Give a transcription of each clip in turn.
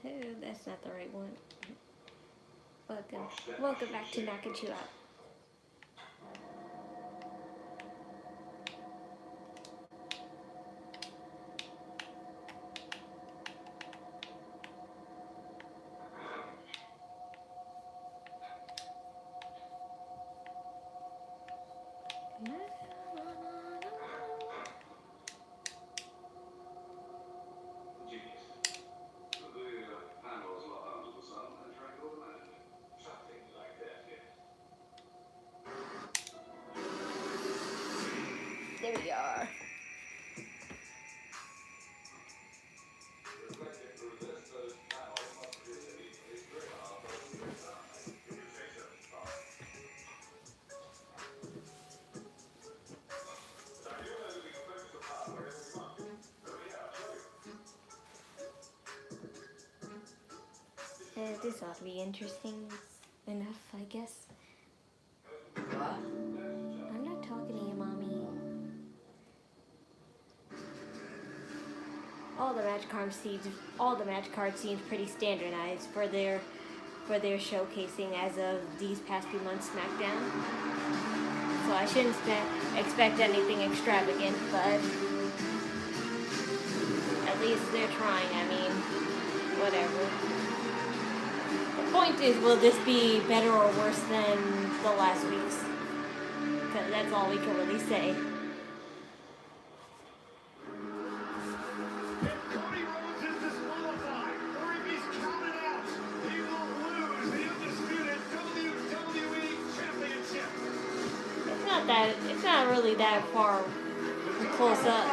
That's not the right one. Welcome back to Knock and Chill Out. There we are. This ought to be interesting enough, I guess. What? I'm not talking to you, Mommy. All the match card seems pretty standardized for their showcasing as of these past few months Smackdown. So I shouldn't expect anything extravagant, but at least they're trying. I mean, whatever. The point is, will this be better or worse than the last week's? Because that's all we can really say. It's not really that far close up.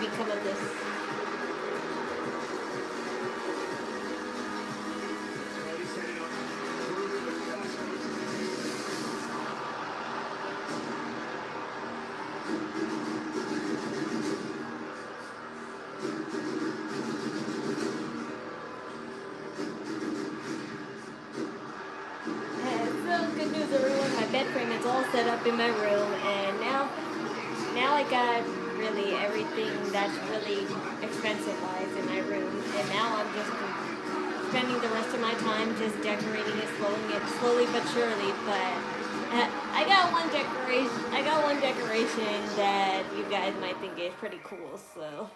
Become of this. So good news, everyone. My bed frame is all set up in my room, and now I got really everything that's really expensive-wise in my room, and now I'm just spending the rest of my time just decorating it slowly but surely. But I got one decoration that you guys might think is pretty cool, so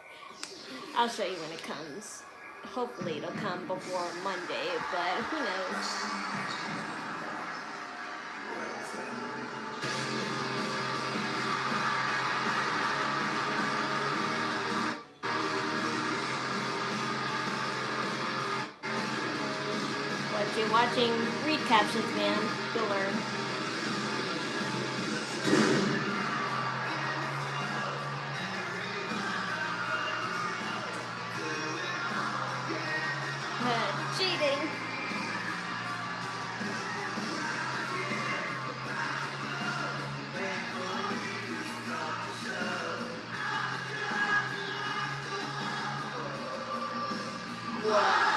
I'll show you when it comes. Hopefully it'll come before Monday, but who knows. If you're watching, read captions, man. You'll learn. Cheating. Wow.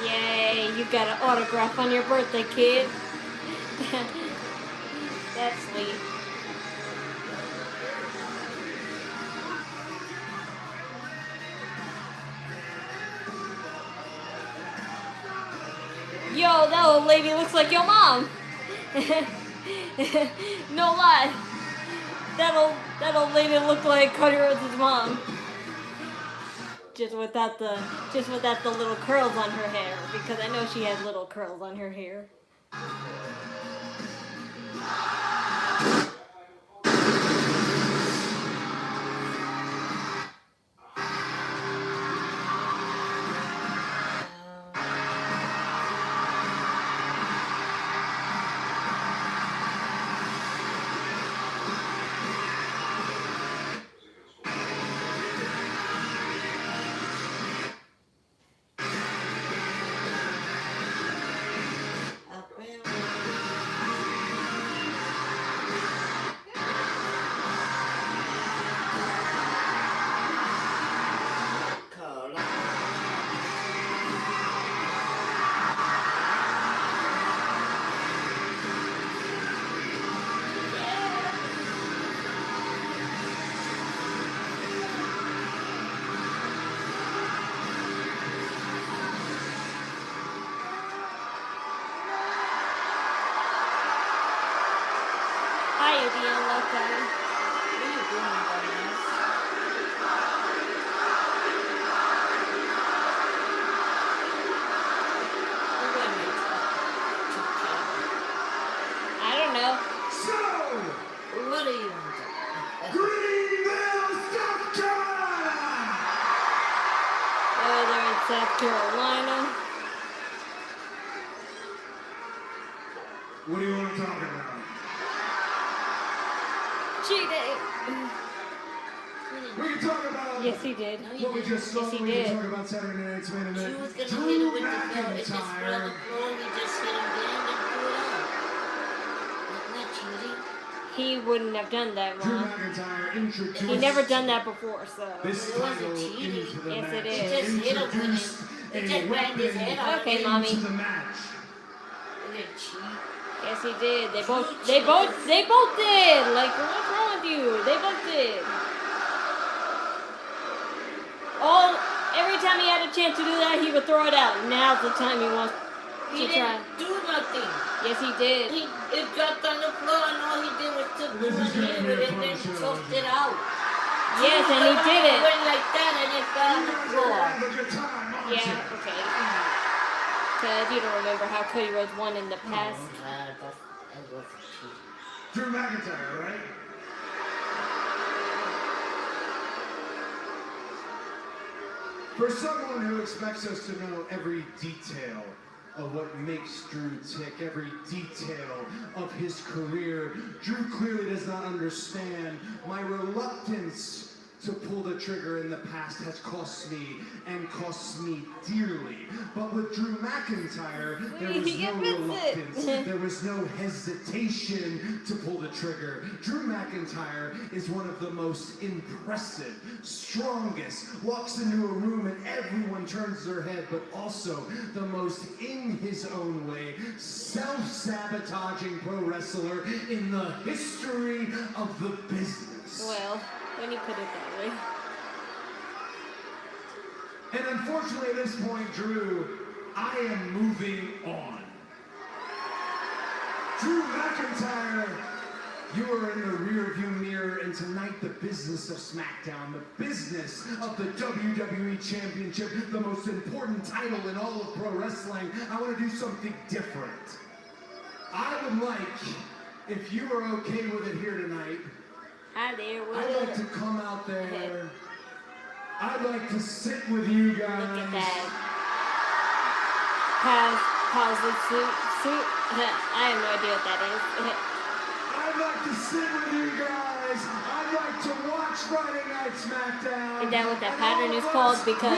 Yay, you got an autograph on your birthday, kid. That's sweet. Yo, that old lady looks like your mom. No lie. That old lady looked like Cody Rhodes' mom. Just without the little curls on her hair, because I know she has little curls on her hair. the unlock guy. What are you doing, dumbass? You're gonna make I don't know. So, What are you doing? Greenville, South Carolina! Oh, they're in South Carolina. What do you want to talk about? Cheating. We can talk about Yes, he did. No, what we just saw. Yes, he We did. can talk about Saturday night's main She event. was gonna Drew hit him with the belt. It just fell on the McIntyre. floor. He just hit him down and threw it out. Isn't that cheating? He wouldn't have done that, Drew Mom. McIntyre introduced He never done that before, so. this It wasn't title cheating. into the Yes, match. it is. He just hit him with Introduced it. He a just banged his weapon head on Okay, it. Mommy. into the match. He didn't cheat. Yes, he did. They both did. Like, what's wrong with you? They both did. Every time he had a chance to do that, he would throw it out. Now's the time he wants He to try. didn't do nothing. Yes, he did. It dropped on the floor and all he did was took This is one gonna hit be with a it and fun then show, choked isn't it it? out. Yes, and he did It it. went like that and it fell on the You guys are floor. having a good time, aren't Yeah, you? okay. Because you don't remember how Cody Rhodes won in the past. That was cheating. Drew McIntyre, right? For someone who expects us to know every detail of what makes Drew tick, every detail of his career, Drew clearly does not understand my reluctance to pull the trigger in the past has cost me and costs me dearly. But with Drew McIntyre, there was He no admits reluctance. it. There was no hesitation to pull the trigger. Drew McIntyre is one of the most impressive, strongest, walks into a room and everyone turns their head, but also the most in his own way, self-sabotaging pro wrestler in the history of the business. Well, when you put it that way. And unfortunately at this point, Drew, I am moving on. Drew McIntyre, you are in the rearview mirror, and tonight the business of Smackdown, the business of the WWE Championship, the most important title in all of pro wrestling, I want to do something different. I would like, if you are okay with it here tonight, Hi there, I'd like to come out there. I'd like to sit with you guys. Look at that. Pause the suit. I have no idea what that is. I'd like to sit with you guys. I'd like to watch Friday Night Smackdown. Is that what that pattern is called? Because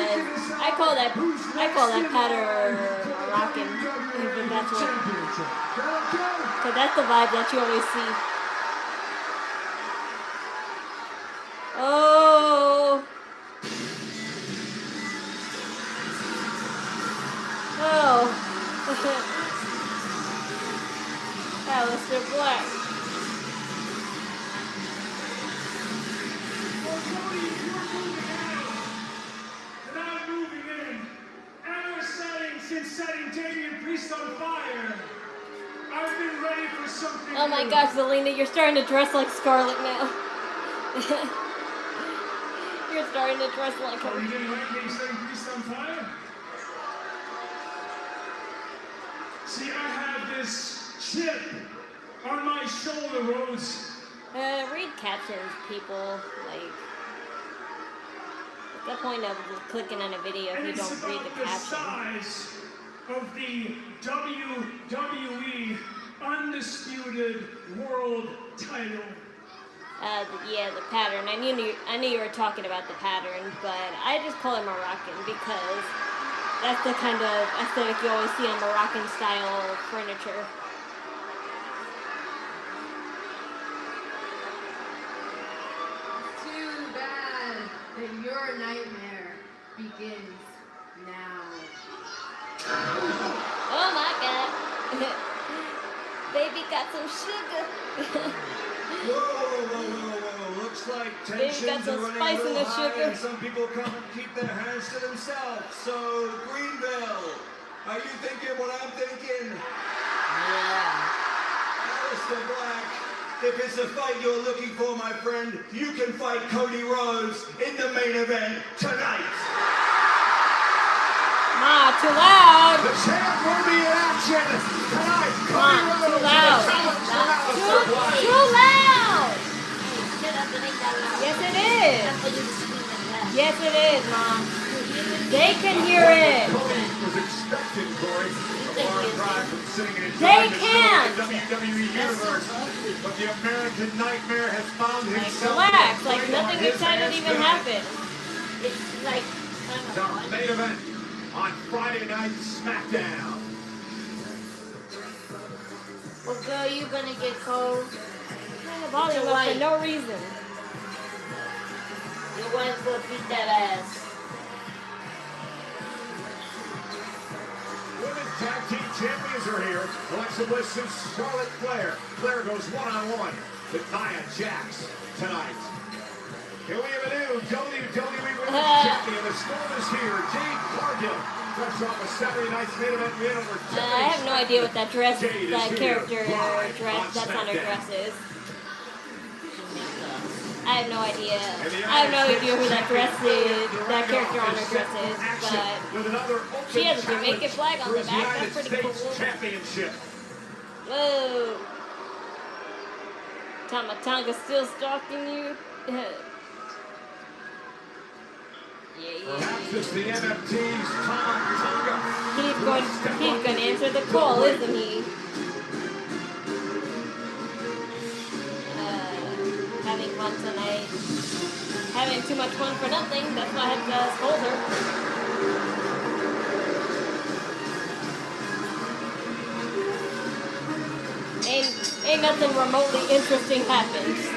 I call that pattern rockin'. But that's what. Because that's the vibe that you always see. Oh. Oh. Alistair Black. Well, Cody, if you're moving out, and I'm moving in, and we're since setting Damian Priest on fire, I've been ready for something Oh my new. gosh, Zelina, you're starting to dress like Scarlet now. You're starting to dress like Oh, you her. didn't like me setting Priest on fire? See, I have this chip on my shoulder, Rose. Read captions, people. Like, what's the point of clicking on a video if And you it's don't read the about the caption? size of the WWE Undisputed World Title. Yeah, the pattern. I knew you were talking about the pattern, but I just call it Moroccan because that's the kind of aesthetic you always see on Moroccan style furniture. Too bad that your nightmare begins now. Oh my god. Baby got some sugar. Whoa. Looks like Baby got tensions some are running spice a in little the high sugar. and some people can't keep their hands to themselves. So, Greenville, are you thinking what I'm thinking? Yeah. Alistair Black, If it's the fight you're looking for, my friend, you can fight Cody Rhodes in the main event tonight. Ma, too loud. The champ will be in action tonight. Ma, too loud. Too loud. Hey, shut up, it ain't that loud. Yes, it is. That's for you to scream and laugh. Yes, it is, Mom. They can hear it. Cody was expecting Corey. A far cry from sitting in his They driving can't. show in the WWE That's so Universe. ugly. But the American Nightmare has found Like, himself. relax. in a Like, fight nothing on his exciting hands even tonight. happened. It's like kind It's of our fun. main event on Friday Night Smackdown. Well, girl, you're gonna get cold. Volume up for no reason. Your wife will beat that ass. Women's Tag Team Champions are here. Alexa Bliss and Charlotte Flair. Flair goes one-on-one with Nia Jac tonight. Here we have a new WWE Women's Champion. The storm is here. Jade Cargill. Fresh off a Saturday night's main event win over I have no idea what that dress, Jade is that here, character live dress, on that's on her SmackDown. dress is. She I have no idea. And the I have no United idea who that States dress champion, is, the that ring character on off her is dress set is, for action but with another open she has a challenge Jamaican flag on for the his back. United That's pretty States cool. Championship. Whoa. Talla Tonga still stalking you? Perhaps it's the NFT's Talla Tonga. He's going to answer the call, isn't he? Having fun tonight. Having too much fun for nothing. That's why I had to scold her. Ain't nothing remotely interesting happens.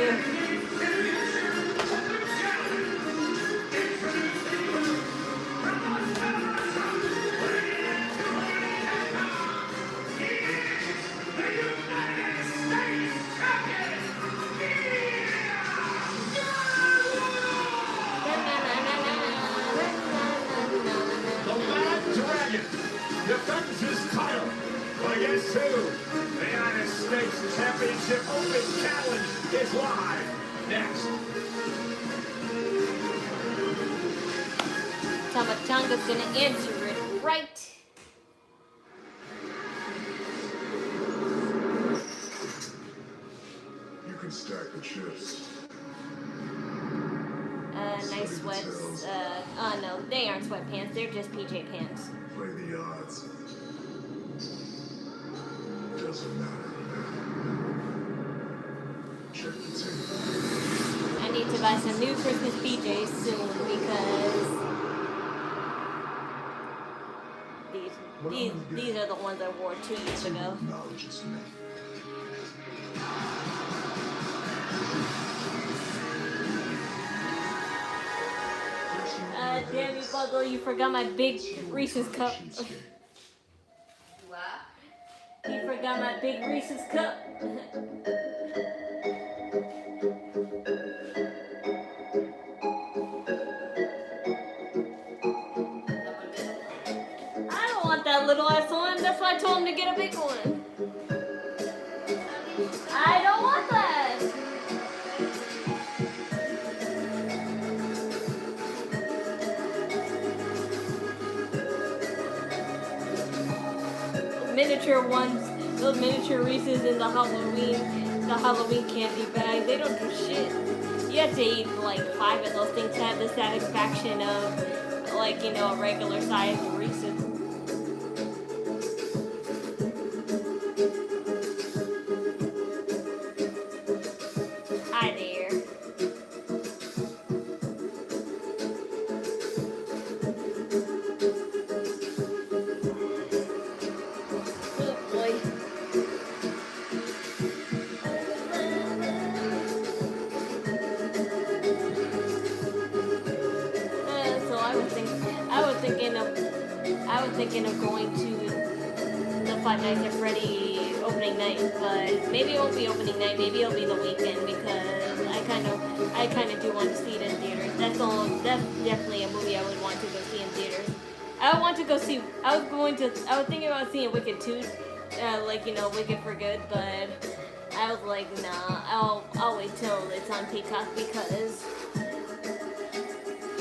The Mad Dragon defends his title. But against who? The United States Championship Open Challenge is live next. Talla Tonga's gonna answer it right. You can stack the chips. Nice sweats. Oh no, they aren't sweatpants. They're just PJ pants. Play the odds. Doesn't matter. Check the tape. I need to buy some new Christmas PJs soon because these are the ones I wore 2 years ago. Knowledge is me. Damn you, Buggle, you forgot my big Reese's cup. What? You forgot my big Reese's cup. I don't want that little ass one. That's why I told him to get a big one. I don't want that. Miniature ones, those miniature Reese's in the Halloween candy bag, they don't do shit. You have to eat like 5 of those things to have the satisfaction of, like, you know, a regular size Reese's. Hi there. Oh boy. So I was thinking of going to the Five Nights at Freddy opening night, but maybe it won't be opening night. Maybe it'll be the weekend because I kind of do want to see it in theaters. That's definitely a movie I would want to go see in theaters. I want to go see. I was thinking about seeing Wicked 2, like, you know, Wicked for Good, but I was like, nah, I'll wait till it's on Peacock because,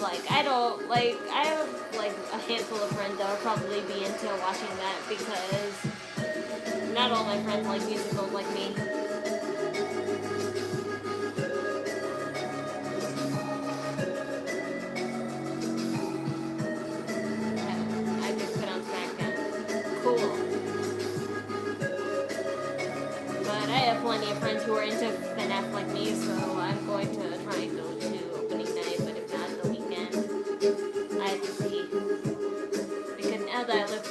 like, I have, like, a handful of friends that would probably be into watching that because not all my friends like musicals like me. I just put on Smackdown. Cool. But I have plenty of friends who are into FNAF like me, so I'm going to try and go to opening night, but if not, the weekend. I have to see. Because now that I live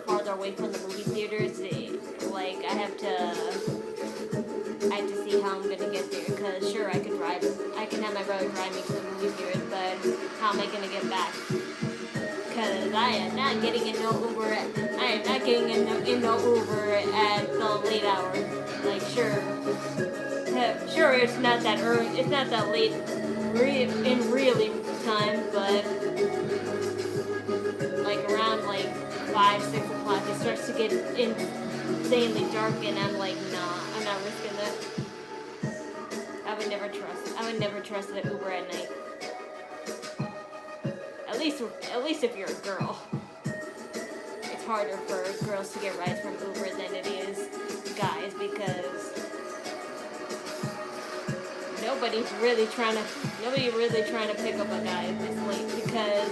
farther away from the movie theaters, like, I have to see how I'm gonna get there, because sure, I can have my brother drive me to the movie theaters, but how am I gonna get back? Because I am not getting in no Uber at the late hour. Like, sure, it's not that early, it's not that late in really time, but like around like 5, 6 o'clock, it starts to get insanely dark, and I'm like, nah, I'm not risking that. I would never trust an Uber at night. At least if you're a girl. It's harder for girls to get rides from Uber than it is guys, because nobody's really trying to pick up a guy this late, because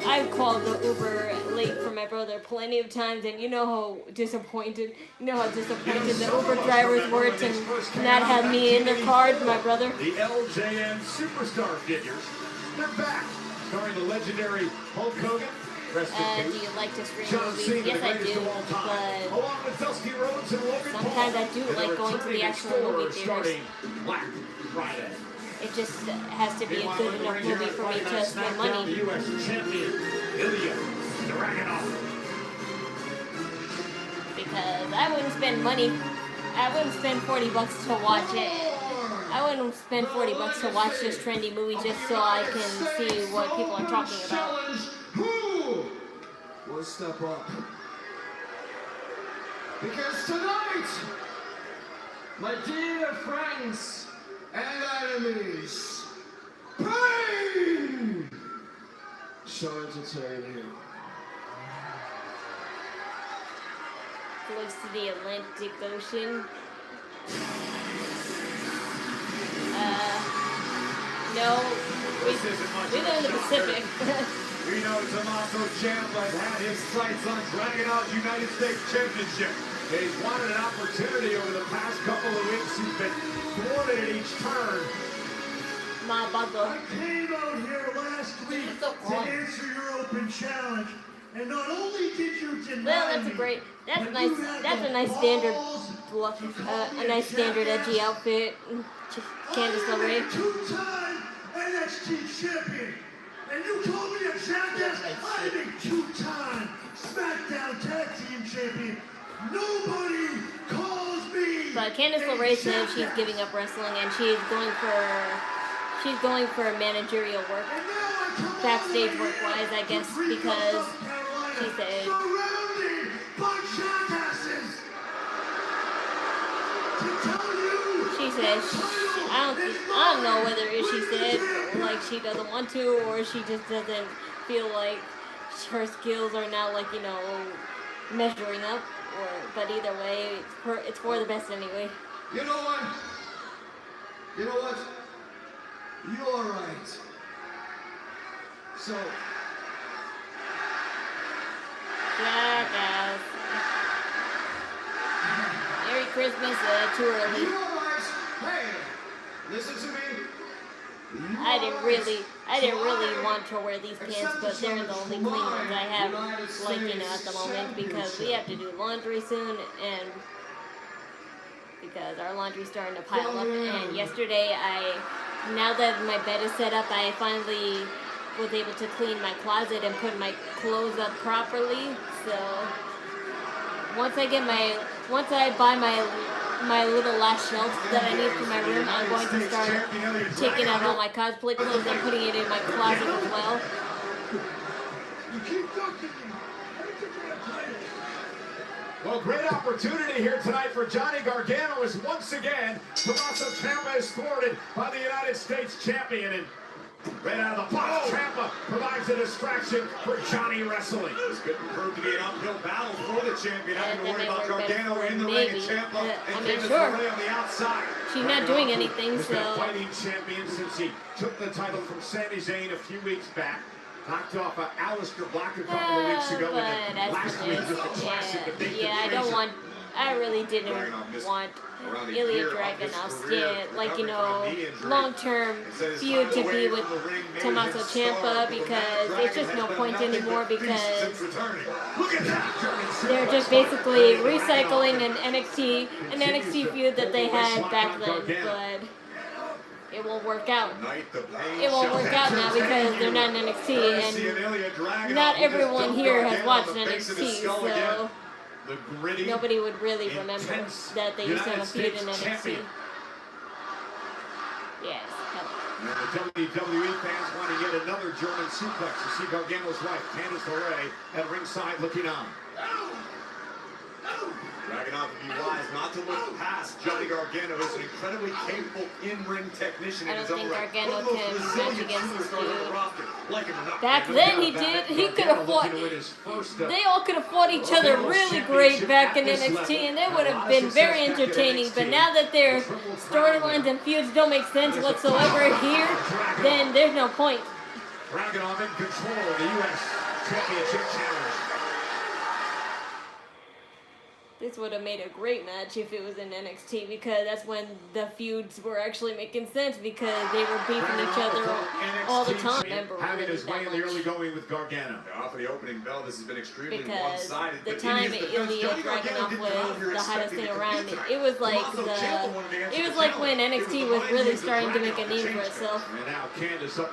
I've called the Uber late for my brother plenty of times, and you know how disappointed the Uber drivers were to not have me in their car, my brother. The LJN Superstar figures, they're back. Starring the legendary Hulk Hogan. Do you like to stream movies? Yes, I do, but sometimes I do like going to the actual movie theaters. Black Friday. It just has to be a good enough movie for me to spend money. The U.S. champion, Ilja Dragonuv. Because I wouldn't spend $40 to watch it. I wouldn't spend $40 to watch this trendy movie just so I can see what people are talking about. Who will step up? Because tonight, my dear friends and enemies, pain shall entertain you. Close to the Atlantic Ocean. No, we live in the Pacific. We know Tommaso Ciampa had his sights on Dragunov's United States Championship. He's wanted an opportunity over the past couple of weeks. He's been thwarted at each turn. I came out here last week to answer your open challenge, and not only did you deny that's a nice standard, a nice standard edgy outfit. Candice LeRae. Two-time NXT champion, and you told me to jackass. I'm a two-time Smackdown tag team champion. Nobody calls me. But Candice LeRae said she's giving up wrestling and she's going for managerial work, backstage work-wise, I guess, because she said. Surrounded by jackasses. To tell you. She said I don't know whether she said like she doesn't want to or she just doesn't feel like her skills are now like, you know, measuring up, but either way it's for the best anyway. You know what? You're right. So Jackass. Merry Christmas, too early. you know what? Hey, listen to me. I didn't really want to wear these pants, but they're the only clean ones I have, like, you know, at the moment, because we have to do laundry soon, and because our laundry's starting to pile up. And yesterday, now that my bed is set up, I finally was able to clean my closet and put my clothes up properly. So once I buy my little last shelf that I need for my room, I'm going to start taking out all my cosplay clothes and putting it in my closet as well. You keep talking to me. Well, great opportunity here tonight for Johnny Gargano as once again, Tommaso Ciampa is thwarted by the United States champion. And right out of the box, Ciampa provides a distraction for Johnny wrestling. This could prove to be an uphill battle for the champion. Having to worry about Gargano in the ring and Ciampa and Candice LeRae on the outside. She's not doing anything, He's so... been a fighting champion since he took the title from Sami Zayn a few weeks back. Knocked off Aleister Black a couple of weeks ago, and then last week just a classic debate. Yeah, I really didn't want Ilja Dragonuv, long-term feud to be with Tommaso Ciampa, because there's just no point anymore, because they're just basically recycling an NXT feud that they had back then, but it won't work out. It won't work out now because they're not in NXT, and not everyone here has watched NXT, so nobody would really remember that they used to have a feud in NXT. Yes, and the WWE fans want to get another German suplex to see Gargano's wife, Candice LeRae, at ringside looking on. Dragunov would be wise not to look past Johnny Gargano, who's an incredibly capable in-ring technician in his own right. I don't think Gargano can match against this dude. Like him or not. Back then he did. He could have fought. They all could have fought each other really great back in NXT, and they would have been very entertaining. But now that their storylines and feuds don't make sense whatsoever here, then there's no point. Dragunov in control of the U.S. Championship Challenge. This would have made a great match if it was in NXT, because that's when the feuds were actually making sense, because they were beefing each other all the time. Having his way in the early going with Gargano. Off of the opening bell, this has been extremely Because one-sided. the time Ilja Dragunov was the hottest thing around, it was like when NXT was really starting to make a name for itself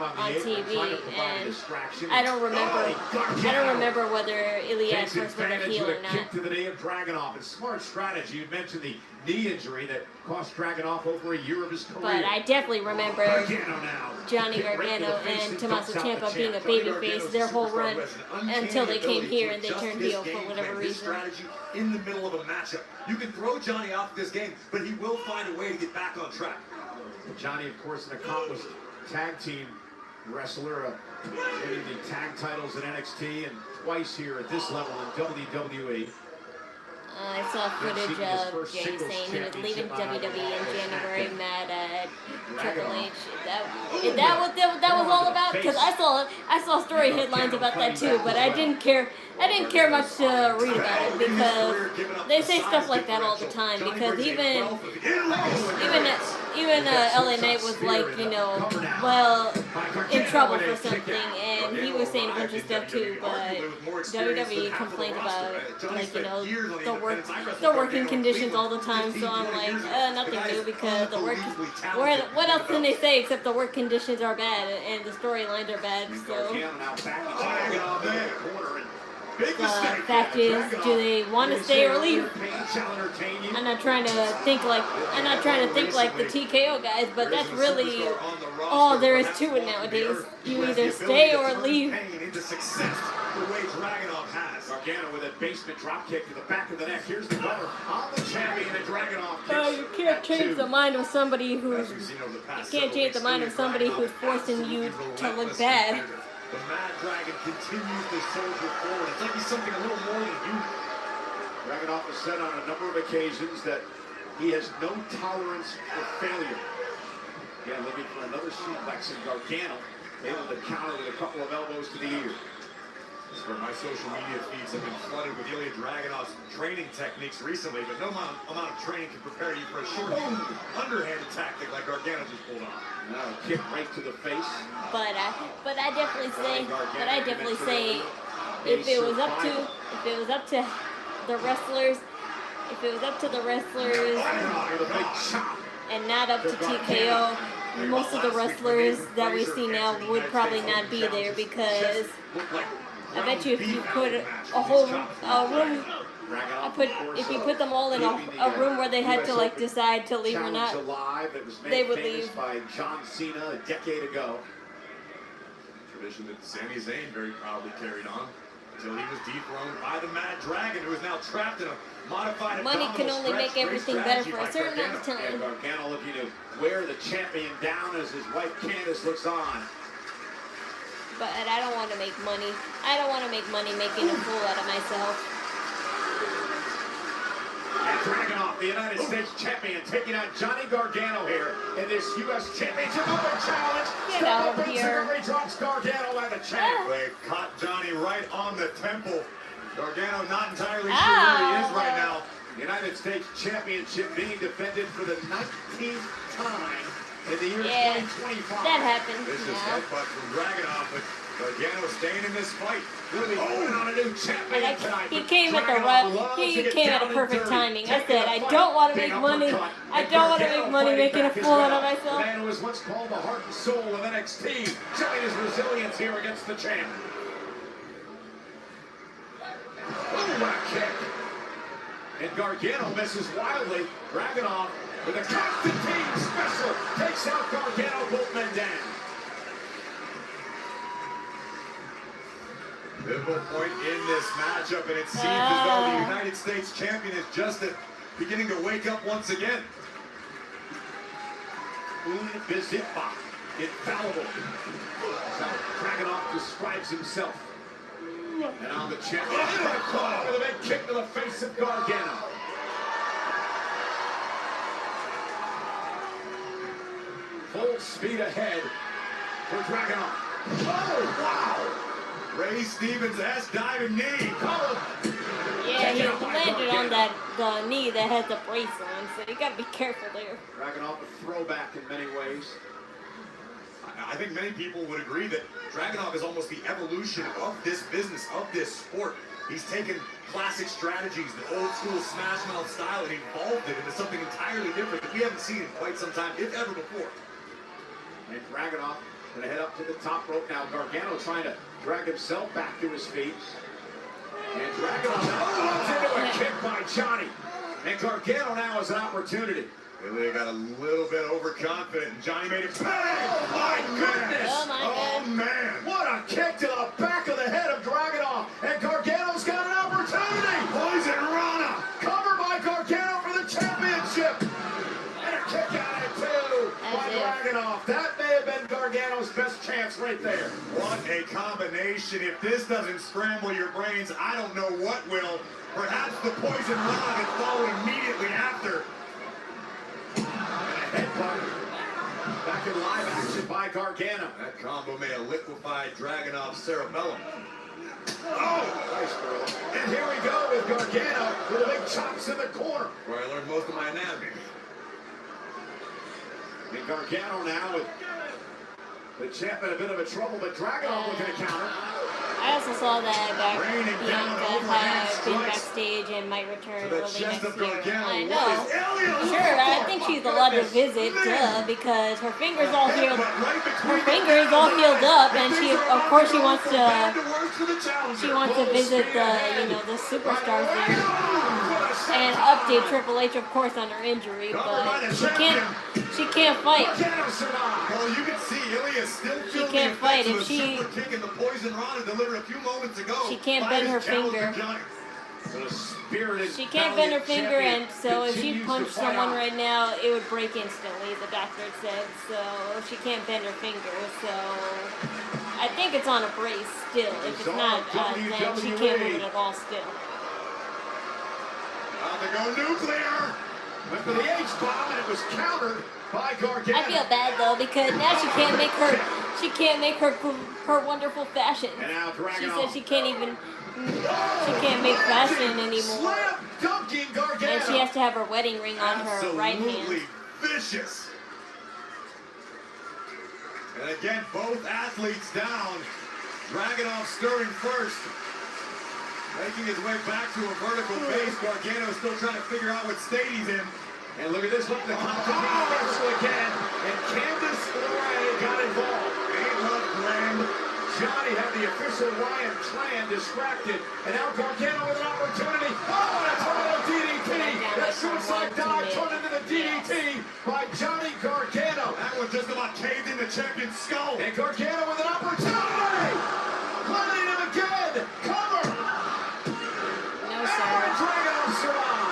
on TV, and I don't remember whether Ilja first was a heel or not. Kick to the knee of Dragunov. Smart strategy. You mentioned the knee injury that cost Dragunov over a year of his career. But I definitely remember Johnny Gargano and Tommaso Ciampa being a babyface their whole run until they came here and they turned heel for whatever reason. Strategy in the middle of a matchup. You can throw Johnny off this game, but he will find a way to get back on track. Johnny, of course, an accomplished tag team wrestler, winning the tag titles at NXT and twice here at this level in WWE. I saw footage of Jay saying he was leaving WWE in January, mad at Triple H. Is that what that was all about? Because I saw story headlines about that too, but I didn't care much to read about it, because they say stuff like that all the time. Because even LA Knight was like, well, in trouble for something, and he was saying a bunch of stuff too. But WWE complained about, like, the working conditions all the time. So I'm like, nothing new, because what else can they say except the work conditions are bad and the storylines are bad. So the fact is, do they want to stay or leave? I'm not trying to think like the TKO guys, but that's really all there is to it nowadays. You either stay or leave. Gargano with a basement drop kick to the back of the neck. Here's the cover on the champion, and Dragunov. Oh, you can't change the mind of somebody who's forcing you to look bad. The Mad Dragon continues to soldier forward. It's like he's something a little more than human. Dragunov has said on a number of occasions that he has no tolerance for failure. Again, looking for another suplex, and Gargano able to counter with a couple of elbows to the ear. That's where my social media feeds have been flooded with Ilja Dragunov's training techniques recently, but no amount of training can prepare you for a short underhanded tactic like Gargano just pulled off. Now a kick right to the face. But I definitely say if it was up to the wrestlers and not up to TKO, most of the wrestlers that we see now would probably not be there, because I bet you if you put if you put them all in a room where they had to like decide to leave or not, they would leave. By John Cena a decade ago. Tradition that Sami Zayn very proudly carried on until he was dethroned by the Mad Dragon, who is now trapped in a Modified Money can abdominal only stretch, make great everything better strategy for a by certain amount of Gargano. time. And Gargano looking to wear the champion down as his wife Candice looks on. But I don't want to make money. I don't want to make money making a fool out of myself. And Dragonuv, the United States champion, taking on Johnny Gargano here in this U.S. Championship Open Challenge. Get out of here. He drops Gargano by the champ. They caught Johnny right on the temple. Gargano not entirely sure where he is right now. United States Championship being defended for the 19th time in the year 2025. That happened. This is headbutt from Dragonuv, but Gargano staying in this fight. Really moving on a new champion tonight. He came at the right. He came at a perfect timing. I said, I don't want to make money. I don't want to make money making a fool out of myself. The man who was once called the heart and soul of NXT, showing his resilience here against the champ. Oh, what a kick. And Gargano misses wildly. Dragonuv with a Constantine special takes out Gargano, both men down. Pivotal point in this matchup, and it seems as though the United States champion is just beginning to wake up once again. Unbesiegbar, infallible. That's how Dragonuv describes himself. And on the champion, with a big kick to the face of Gargano. Full speed ahead for Dragonuv. Oh, wow! Ray Stevens has diving knee. Yeah, he landed on that the knee that has the brace on, so you gotta be careful there. Dragonuv a throwback in many ways. I think many people would agree that Dragonuv is almost the evolution of this business, of this sport. He's taken classic strategies, the old school smash mouth style, and evolved it into something entirely different that we haven't seen in quite some time, if ever before. And Dragonuv gonna head up to the top rope now. Gargano trying to drag himself back to his feet. And Dragonuv runs into a kick by Johnny. And Gargano now has an opportunity. Ilja got a little bit overconfident, and Johnny made it pay. My goodness! Oh man! What a kick to the back of the head of Dragonuv, and Gargano's got an opportunity. Poison Rana, covered by Gargano for the championship, and a kick out of it too by Dragonuv. That may have been Gargano's best chance right there. What a combination! If this doesn't scramble your brains, I don't know what will. Perhaps the Poison Rana can follow immediately after. Headbutt. Back in live action by Gargano. That combo may have liquefied Dragonov's cerebellum. Oh, nice throw. And here we go with Gargano with the big chops in the corner, where I learned most of my anatomy. And Gargano now with the champ in a bit of a trouble, but Dragonuv looking to counter. I also saw that Bianca had been backstage and might return early next year. I know. Sure, I think she's allowed to visit, because her finger's all healed. Her finger is all healed up, and she, of course, she wants to visit the superstars there and update Triple H, of course, on her injury, but she can't fight. Well, you can see Ilja still She can't fight if she. Kick in the Poison Rana delivered a few moments ago. She can't bend her finger. She can't bend her finger, and so if she punched someone right now, it would break instantly, the doctor said. So she can't bend her finger. So I think it's on a brace still. If it's not, then she can't move it at all still. About to go nuclear. Went for the H-bomb, and it was countered by Gargano. I feel bad though, because now she can't make her wonderful fashion. And now She said she can't make fashion anymore. And she has to have her wedding ring on her right hand. Absolutely vicious. And again, both athletes down. Dragonuv stirring first. Making his way back to a vertical base. Gargano still trying to figure out what state he's in. And look at this, look at the Constantine wrestle again. And Candice LeRae got involved. Ain't love Grand. Johnny had the official Ryan clan distracted. And now Gargano with an opportunity. Oh, and a tornado DDT. That suicide dive turned into the DDT by Johnny Gargano. That one just about caved in the champion's skull. And Gargano with an opportunity. Clearing him again. Cover. No, sir. Dragonuv survives.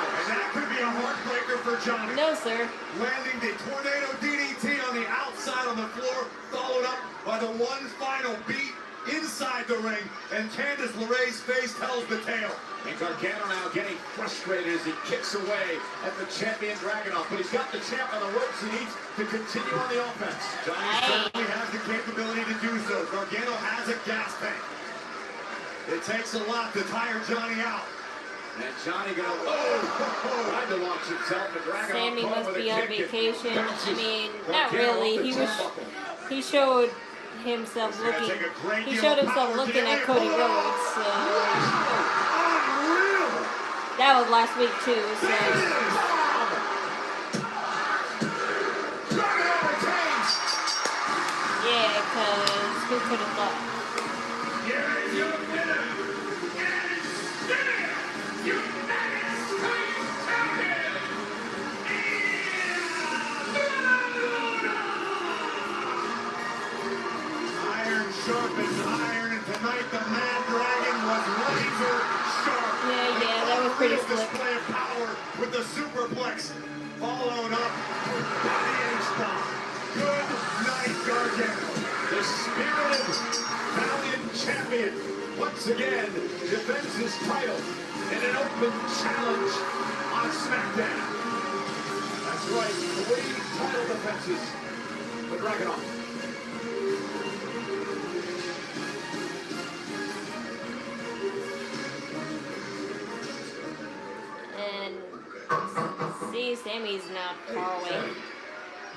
Johnny. No, sir. Landing the tornado DDT on the outside on the floor, followed up by the one final beat inside the ring, and Candice LeRae's face tells the tale. And Gargano now getting frustrated as he kicks away at the champion Dragonuv, but he's got the champ on the ropes he needs to continue on the offense. Johnny certainly has the capability to do so. Gargano has a gas tank. It takes a lot to tire Johnny out. And Johnny gonna tried to launch himself, but Dragonuv Sammy caught must with a be on kick and vacation. I bounces mean, not Gargano really. off the He was. turnbuckle. He showed himself It's gonna looking. take a great He deal showed of himself power looking to at get Cody it. Rhodes. So Unreal! that was last week too. So Dragonuv retains. yeah, because who could have thought? Here is your winner, and still United States Champion, Iron sharpens iron, and tonight the Mad Dragon was laser sharp. Yeah, that was pretty slick. Display of power with the superplex, followed up by the H-bomb. Good night, Gargano. The spirited, valiant champion once again defends his title in an open challenge on Smackdown. That's right, 3 title defenses for Dragonuv. And see, Sammy's not far away.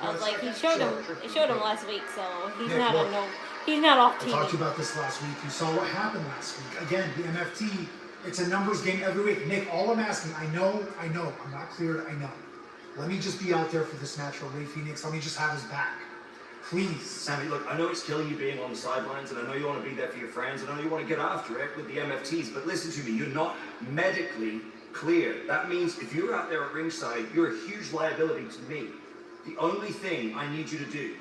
I was like, he showed him last week, so he's not a no. He's not off I TV. talked to you about this last week. You saw what happened last week. Again, the MFT, it's a numbers game every week. Nick, all I'm asking, I know, I'm not cleared, I know. Let me just be out there for this match for Rey Fenix. Let me just have his back. Please. Sammy, look, I know it's killing you being on the sidelines, and I know you want to be there for your friends, and I know you want to get after it with the MFTs, but listen to me, you're not medically clear. That means if you're out there at ringside, you're a huge liability to me. The only thing I need you to do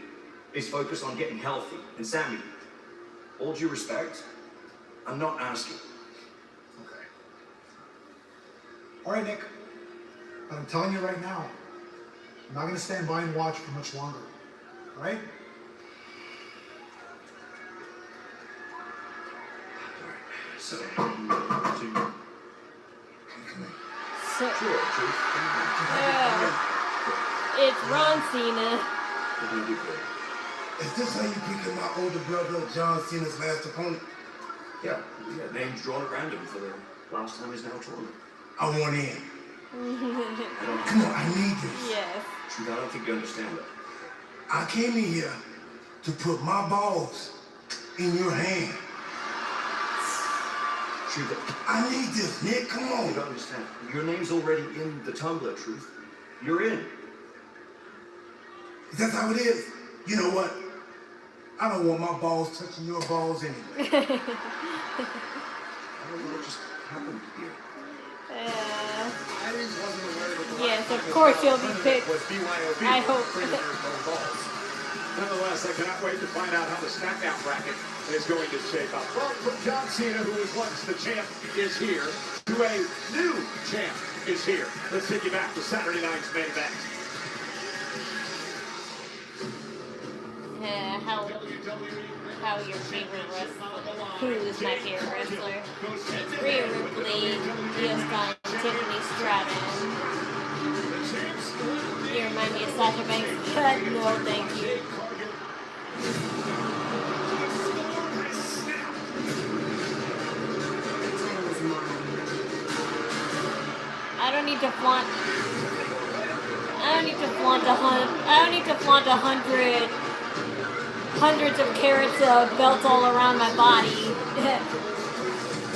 is focus on getting healthy. And Sammy, all due respect, I'm not asking. Okay. All right, Nick. But I'm telling you right now, I'm not going to stand by and watch for much longer. All right? So, It's Ron Cena. Is this how you picking my older brother John Cena's last opponent? yeah, names drawn at random for the last time is now tournament. I want in. I don't, Come on, I need this. Yes. Truth, I don't think you understand that. I came in here to put my balls in your hand. Truth, I need this, Nick. Come you on. don't understand. Your name's already in the tumbler, Truth. You're in. Is that how it is? You know what? I don't want my balls touching your balls anyway. I don't know what just happened here. Yes, of course you'll be picked. I hope. Nonetheless, I cannot wait to find out how the Smackdown bracket is going to shape up. Well, from John Cena, who was once the champ, is here, to a new champ is here. Let's take you back to Saturday night's main event. How your favorite wrestler? Who is my favorite wrestler? It's Rhea Ripley, Io Sky, Tiffany Stratton. You remind me of Sasha Banks. No, thank you. I don't need to flaunt. I don't need to flaunt hundreds of carats of belts all around my body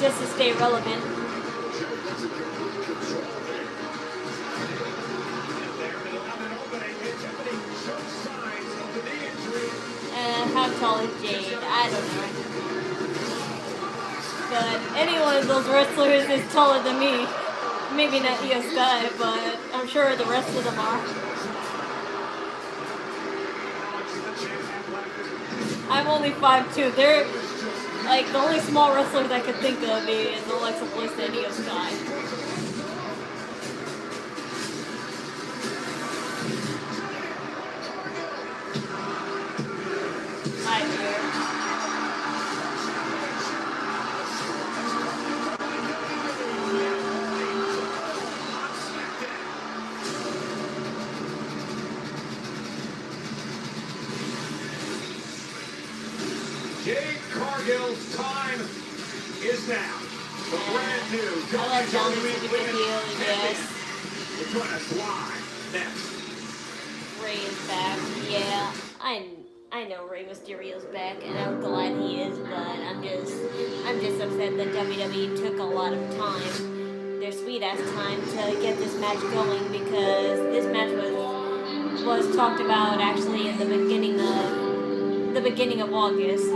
just to stay relevant. How tall is Jade? I don't know. But any one of those wrestlers is taller than me. Maybe not Io Sky, but I'm sure the rest of them are. I'm only 5'2". They're like the only small wrestlers I could think of is Alexa Bliss and Io Sky. Jade Cargill's time is now. The brand new I like Dominic to be Women's heel, yes. Between us live next. Rey is back. Yeah, I know Rey Mysterio's back, and I'm glad he is, but I'm just upset that WWE took a lot of time, their sweet ass time, to get this match going, because this match was talked about actually in the beginning of August,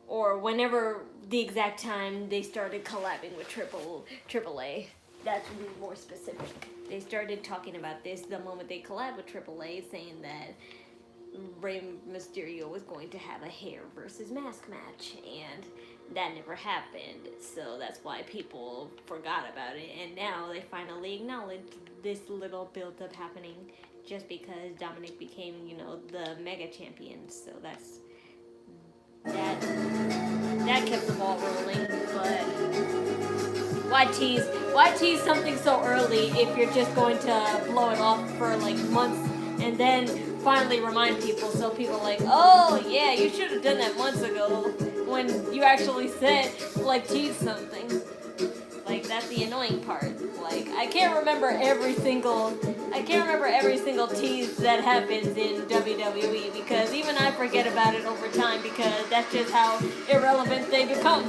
or whenever the exact time they started collabing with AAA. That's to be more specific. They started talking about this the moment they collabed with AAA, saying that Rey Mysterio was going to have a hair versus mask match, and that never happened. So that's why people forgot about it, and now they finally acknowledged this little build-up happening just because Dominic became, the mega champion. So that kept the ball rolling, but why tease something so early if you're just going to blow it off for like months and then finally remind people, so people are like, oh yeah, you should have done that months ago, when you actually said, like, tease something. Like, that's the annoying part. Like, I can't remember every single tease that happens in WWE, because even I forget about it over time, because that's just how irrelevant they become.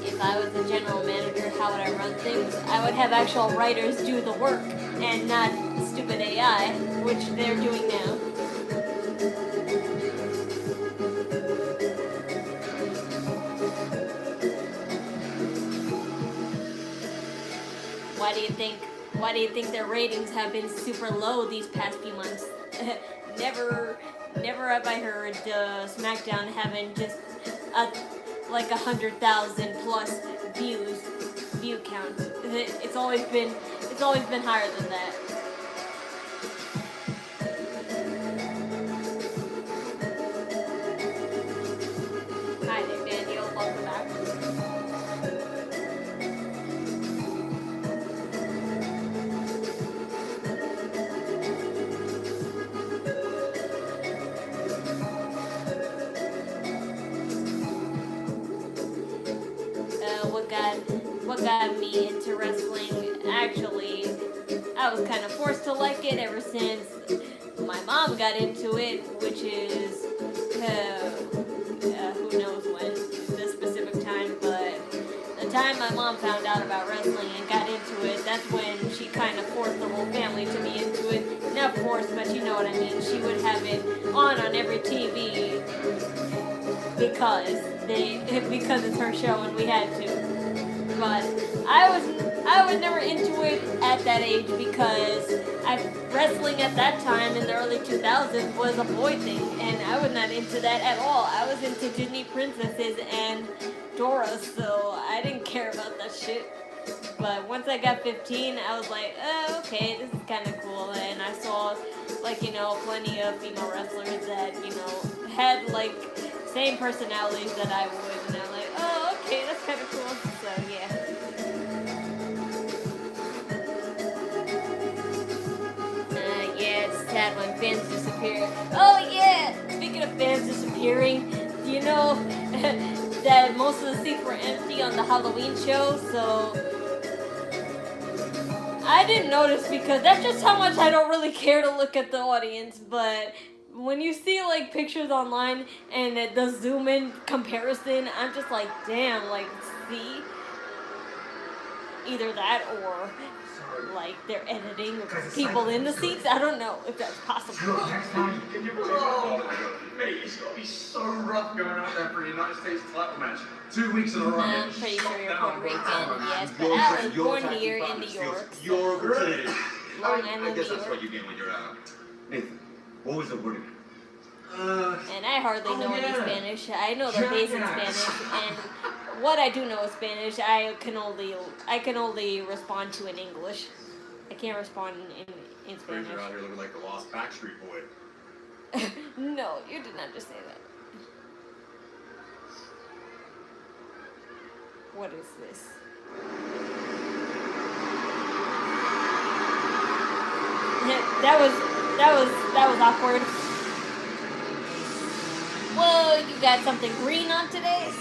If I was a general manager, how would I run things? I would have actual writers do the work, and not stupid AI, which they're doing now. Why do you think their ratings have been super low these past few months? Never have I heard Smackdown having just like 100,000 plus view count. It's always been higher than that. Hi there, Daniel. Welcome back. What got me into wrestling? Actually, I was kind of forced to like it ever since my mom got into it, which is who knows when, the specific time, but the time my mom found out about wrestling and got into it, that's when she kind of forced the whole family to be into it. Not forced, but you know what I mean. She would have it on every TV because it's her show and we had to. But I was never into it at that age, because wrestling at that time in the early 2000s was a boy thing, and I was not into that at all. I was into Disney princesses and Dora, so I didn't care about that shit. But once I got 15, I was like, oh, okay, this is kind of cool, and I saw, like, plenty of female wrestlers that, had, like, same personalities that I would, and I'm like, oh, okay, that's kind of cool, so yeah. Yeah, it's sad when fans disappear. Oh yeah, speaking of fans disappearing, you know that most of the seats were empty on the Halloween show, so I didn't notice, because that's just how much I don't really care to look at the audience, but when you see, like, pictures online and the zoom in comparison, I'm just like, damn, like, see? Either that or, like, they're editing people in the seats. I don't know if that's possible. Can you believe it? Mate, it's got to be so rough going out there for a United States title match. 2 weeks in a row. I'm pretty sure you're Puerto Rican, yes, but I was born here in New York. You're British. Long Island, I guess New that's York. what you get when you're Nathan, what was the word? And I hardly know any Spanish. I know the basic Spanish, and what I do know is Spanish. I can only respond to in English. I can't respond in Spanish. You're out here looking like the lost Backstreet Boy. No, you did not just say that. What is this? That was awkward. So you got something green on today?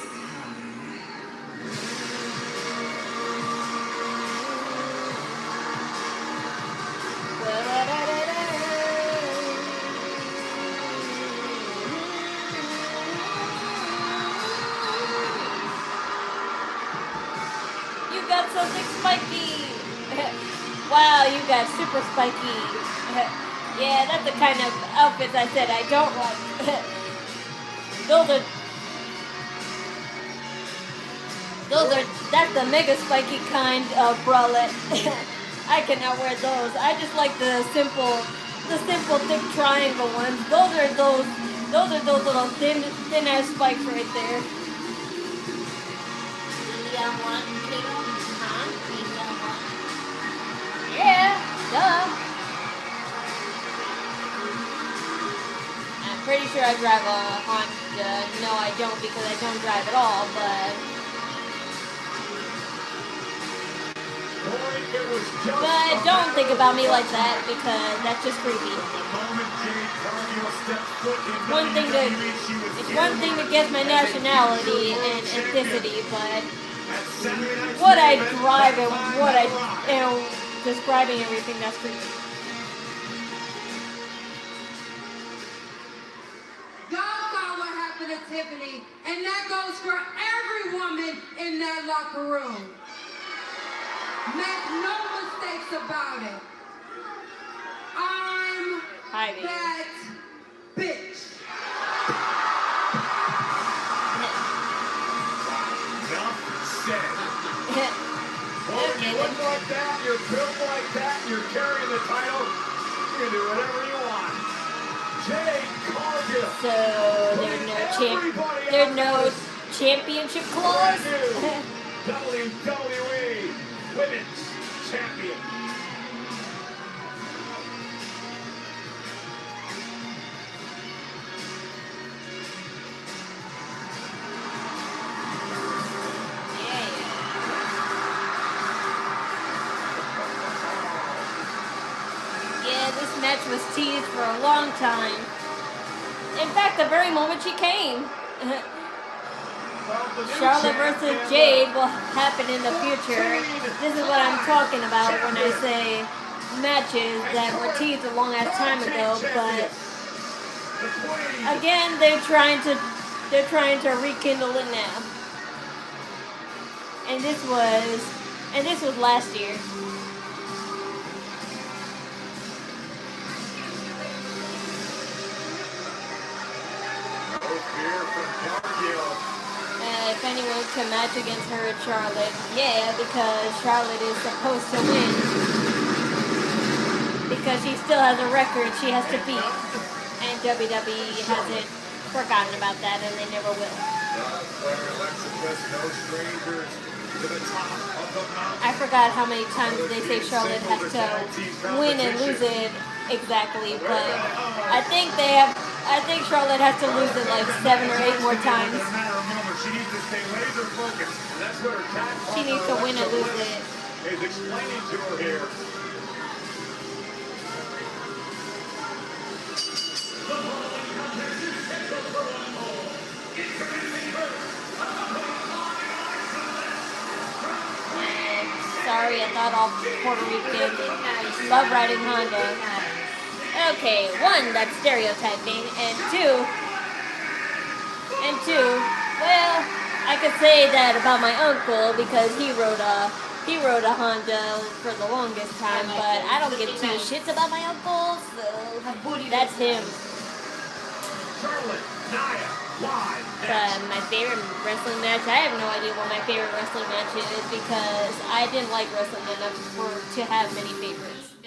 You got something spiky. Wow, you got super spiky. Yeah, that's the kind of outfits I said I don't like. That's the mega spiky kind of bralette. I cannot wear those. I just like the simple thick triangle ones. Those are those little thin ass spikes right there. Huh? Yeah, duh. I'm pretty sure I drive a Honda. No, I don't because I don't drive at all, but don't think about me like that because that's just creepy. It's one thing to guess my nationality and ethnicity, but what I drive and what I describing everything, that's creepy. Y'all saw what happened to Tiffany, and that goes for every woman in that locker room. Make no mistakes about it. I'm Haii. that bitch. Enough said. Okay, You look like that, you're built like that, you're carrying the title, you can do whatever you want. Jade Cargill. So there's no championship clause. WWE Women's Champion. Yeah, this match was teased for a long time. In fact, the very moment she came. Charlotte versus Jade will happen in the future. This is what I'm talking about when I say matches that were teased a long ass time ago, but again they're trying to rekindle it now. And this was last year. If anyone can match against her, it's Charlotte. Yeah, because Charlotte is supposed to win. Because she still has a record she has to beat. And WWE hasn't forgotten about that, and they never will. I forgot how many times they say Charlotte has to win and lose it exactly, but I think Charlotte has to lose it like 7 or 8 more times. She needs to win and lose it. Is explaining to her here. Sorry, I thought all Puerto Ricans love riding Honda. Okay, 1, that's stereotyping, and two, well, I could say that about my uncle because he rode a Honda for the longest time, but I don't give 2 shits about my uncle, so that's him. But my favorite wrestling match, I have no idea what my favorite wrestling match is because I didn't like wrestling enough to have many favorites.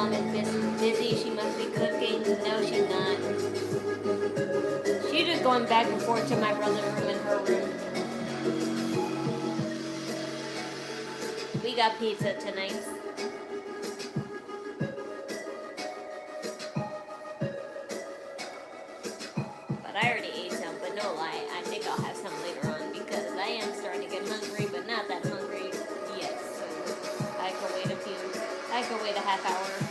mom is busy. She must be cooking. No, she's not. She's just going back and forth to my brother's room and her room. We got pizza tonight. But I already ate some, but no lie, I think I'll have some later on because I am starting to get hungry, but not that hungry yet. So I can wait a half hour.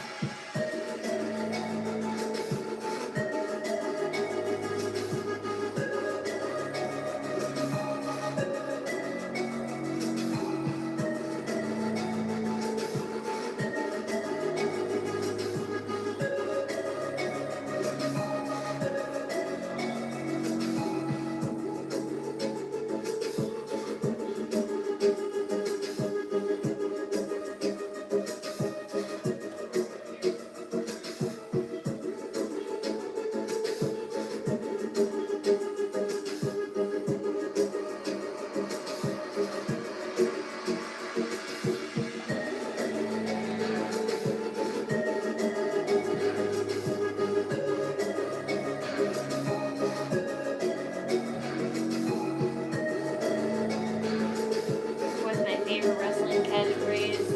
Wrestling catchphrase.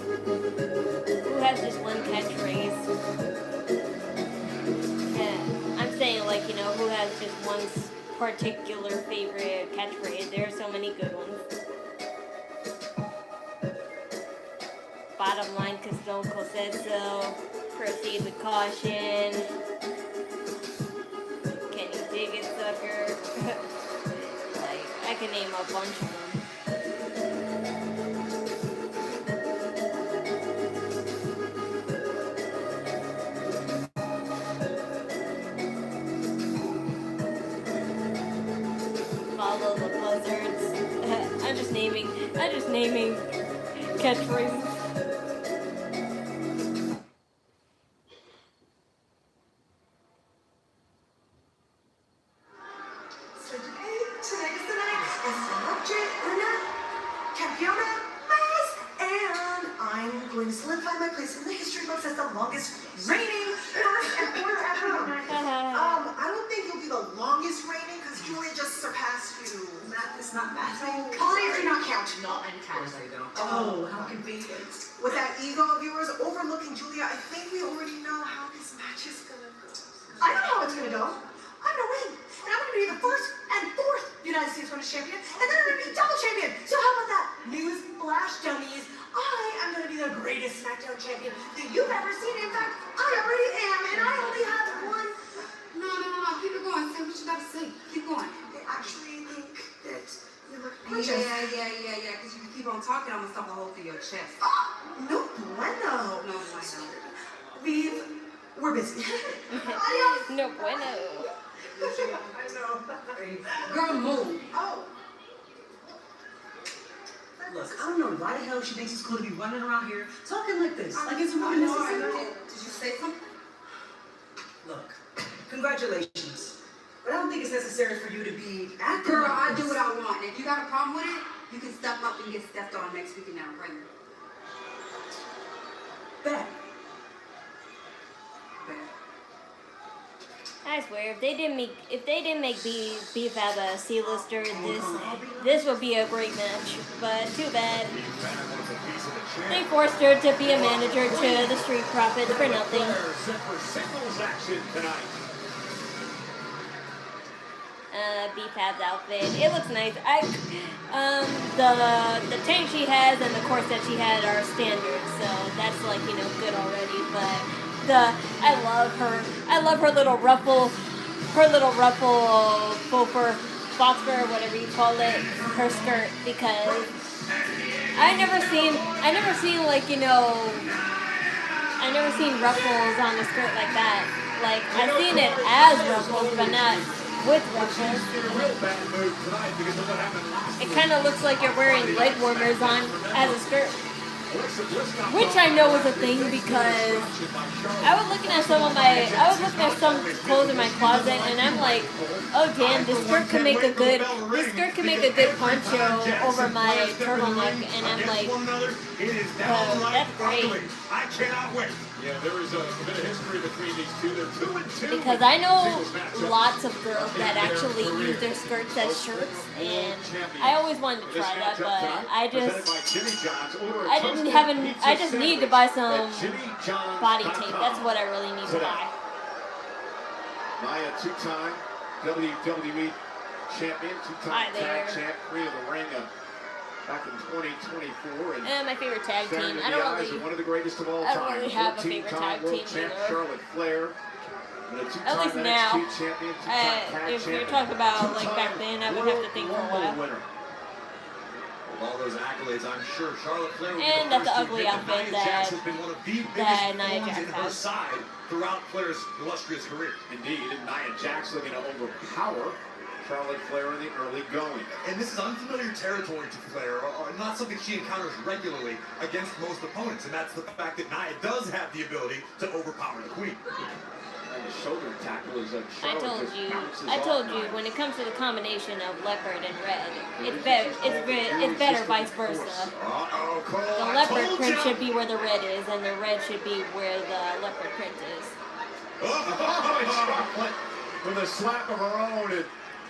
Who has just one catchphrase? Yeah, I'm saying like, you know, who has just one particular favorite catchphrase? There are so many good ones. Bottom line, cause Stone Cold said so. Proceed with caution. Can you dig it, sucker? Like, I can name a bunch of them. Follow the buzzards. I'm just naming catchphrases. So tonight is the night. As Electric Luna, Campiona, Miles, and I'm going to solidify my place in the history books as the longest reigning first and fourth ever. I don't think you'll be the longest reigning because Giulia just surpassed you. Math is not math. Only if you're not counting. Not uncounted. Oh, how convenient. With that ego of yours overlooking Giulia, I think we already know how this match is gonna go. I know how it's gonna go. I'm gonna win. And I'm gonna be the first and fourth United States Women's Champion, and then I'm gonna be double champion. So how about that? News flash, dummies. I am gonna be the greatest Smackdown champion that you've ever seen. In fact, I already am, and I only have one. No. Keep it going. Say what you gotta say. Keep going. They actually think that you look Yeah. gorgeous. Because you keep on talking, I'm gonna stuff a hole through your chest. No bueno. No bueno. We're busy. No bueno. I know. Girl, move. Oh. Look, I don't know why the hell she thinks it's cool to be running around here talking like this. Like it's I really know. necessary. Did you say something? Look, congratulations. But I don't think it's necessary for you to be acting Girl, like I this. do what I want. If you got a problem with it, you can step up and get stepped on next week in that ring. Bet. I swear, if they didn't make Beef as a C-lister, this would be a great match. But too bad. They forced her to be a manager to the Street Profits for nothing. Beefab's outfit, it looks nice. The tank she has and the corset she had are standard, so that's like, you know, good already. But I love her little ruffle, faux fur, whatever you call it, her skirt, because I never seen like, you know, I never seen ruffles on a skirt like that. Like, I've seen it as ruffles, but not with ruffles. It kind of looks like you're wearing leg warmers on as a skirt. which I know is a thing because I was looking at some clothes in my closet and I'm like, oh damn, this skirt could make a good poncho over my turtleneck, and I'm like, that's great. I cannot wait. Yeah, there is a bit of history between these two. They're 2-2. Because I know lots of girls that actually use their skirts as shirts, and I always wanted to try that, but I just need to buy some body tape. That's what I really need to buy. Nia, two-time WWE champion, two-time tag champ, Queen of the Ring back in 2024. And my favorite tag team. I don't one of the greatest of all time. I don't really have a favorite tag team either. Charlotte Flair. At least now. If you're talking about like back then, I would have to think for a while. With all those accolades, I'm sure Charlotte Flair would and that's the ugly outfit that Nia Jac has. Side throughout Flair's illustrious career. Indeed, and Nia Jac's looking to overpower Charlotte Flair in the early going. And this is unfamiliar territory to Flair, or not something she encounters regularly against most opponents, and that's the fact that Nia does have the ability to overpower the Queen. And the shoulder tackle is I told you, when it comes to the combination of leopard and red, it's better vice versa. The leopard print should be where the red is, and the red should be where the leopard print is. With a slap of her own, and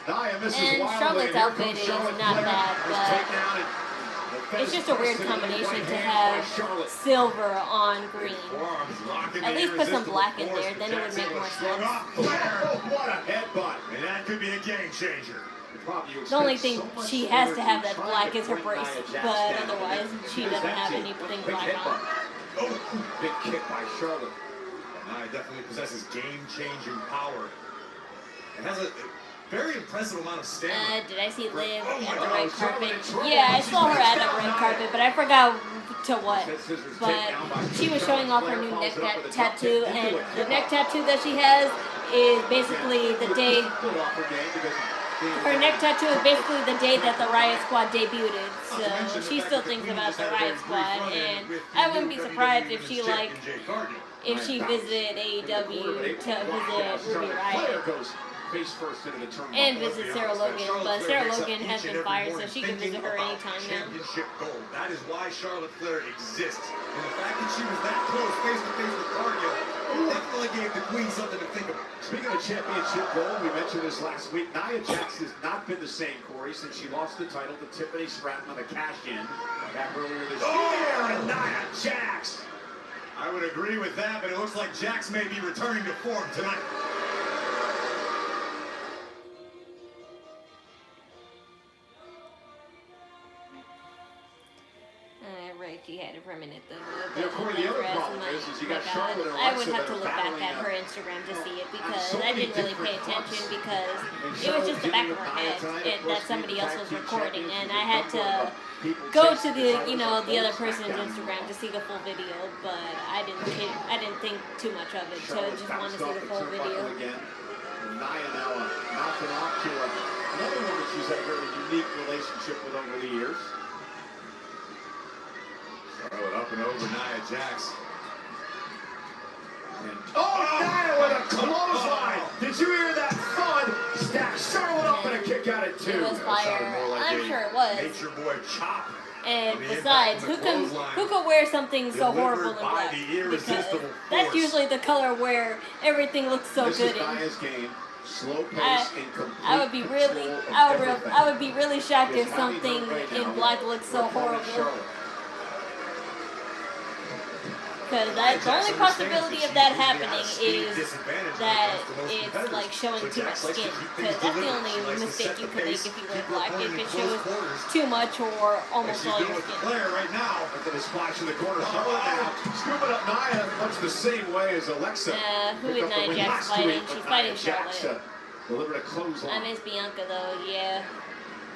Nia misses and wildly. Charlotte's outfit is not bad, but it's just a weird combination to have silver on green. At least put some black in there, then it would make more sense. What a headbutt, and that could be a game changer. The only thing she has to have that black is her brace, but otherwise she doesn't have anything black on. Oh, big kick by Charlotte. Nia definitely possesses game-changing power. It has a very impressive amount of stamina. Did I see Liv at the red carpet? Yeah, I saw her at the red carpet, but I forgot to what. But she was showing off her new neck tattoo, and the neck tattoo that she has is basically the day. Her neck tattoo is basically the day that the Riot Squad debuted, so she still thinks about the Riot Squad, and I wouldn't be surprised if she visited AEW to visit Ruby Riott. And visit Sarah Logan, but Sarah Logan has been fired, so she can visit her anytime now. Championship gold. That is why Charlotte Flair exists. And the fact that she was that close face to face with Cargill definitely gave the Queen something to think about. Speaking of championship gold, we mentioned this last week. Nia Jac has not been the same, Corey, since she lost the title to Tiffany Stratton on a cash-in back earlier this year. Oh, Nia Jac! I would agree with that, but it looks like Jax may be returning to form tonight. She had it for a minute though. The other problem is you got Charlotte and I would have to look back at her Instagram to see it because I didn't really pay attention because it was just the back of her head that somebody else was recording, and I had to go to the the other person's Instagram to see the full video, but I didn't think too much of it, so I just want to see the full video. Nia now mouthing off to another woman she's had a very unique relationship with over the years. Throw it up and over Nia Jac. Nia with a clothesline! Did you hear that thud? Stack Charlotte up and a kick out at 2. It was fire. I'm sure it was. Nature Boy chop. And besides, who could wear something so horrible in black? Because that's usually the color where everything looks so good in. Slow pace and complete I would be really shocked if something in black looks so horrible. Because the only possibility of that happening is that it's like showing too much skin. Because that's the only mistake you can make if you wear black. If it shows too much or almost all your skin. Right now, after the splash in the corner, Charlotte now scooping up Nia much the same way as Alexa. Who is Nia Jac fighting? She's fighting Charlotte. Delivered a clothesline. I miss Bianca though. Yeah,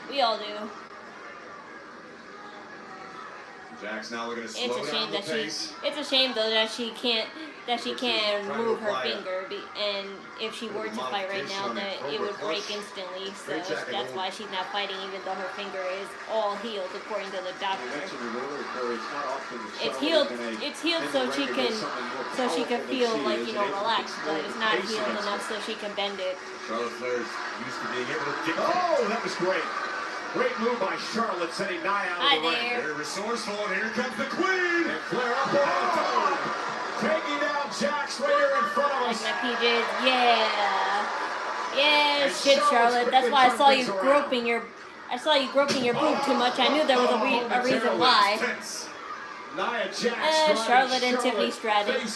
we all do. Jack's now looking to slow down the pace. It's a shame though that she can't move her finger, and if she were to fight right now, that it would break instantly. So that's why she's not fighting, even though her finger is all healed, according to the doctor. It's healed. It's healed so she can feel like, you know, relaxed, but it's not healed enough so she can bend it. Charlotte Flair's used to being able to dictate. Oh, that was great. Great move by Charlotte, sending Nia out of the ring. Very resourceful, and here comes the Queen. And Flair up over the top. Taking down Jax right here in front of us. Like my PJs, yeah. Yeah, shit, Charlotte. That's why I saw you groping your boob too much. I knew there was a reason why. Nia Jax, Charlotte and Tiffany Stratton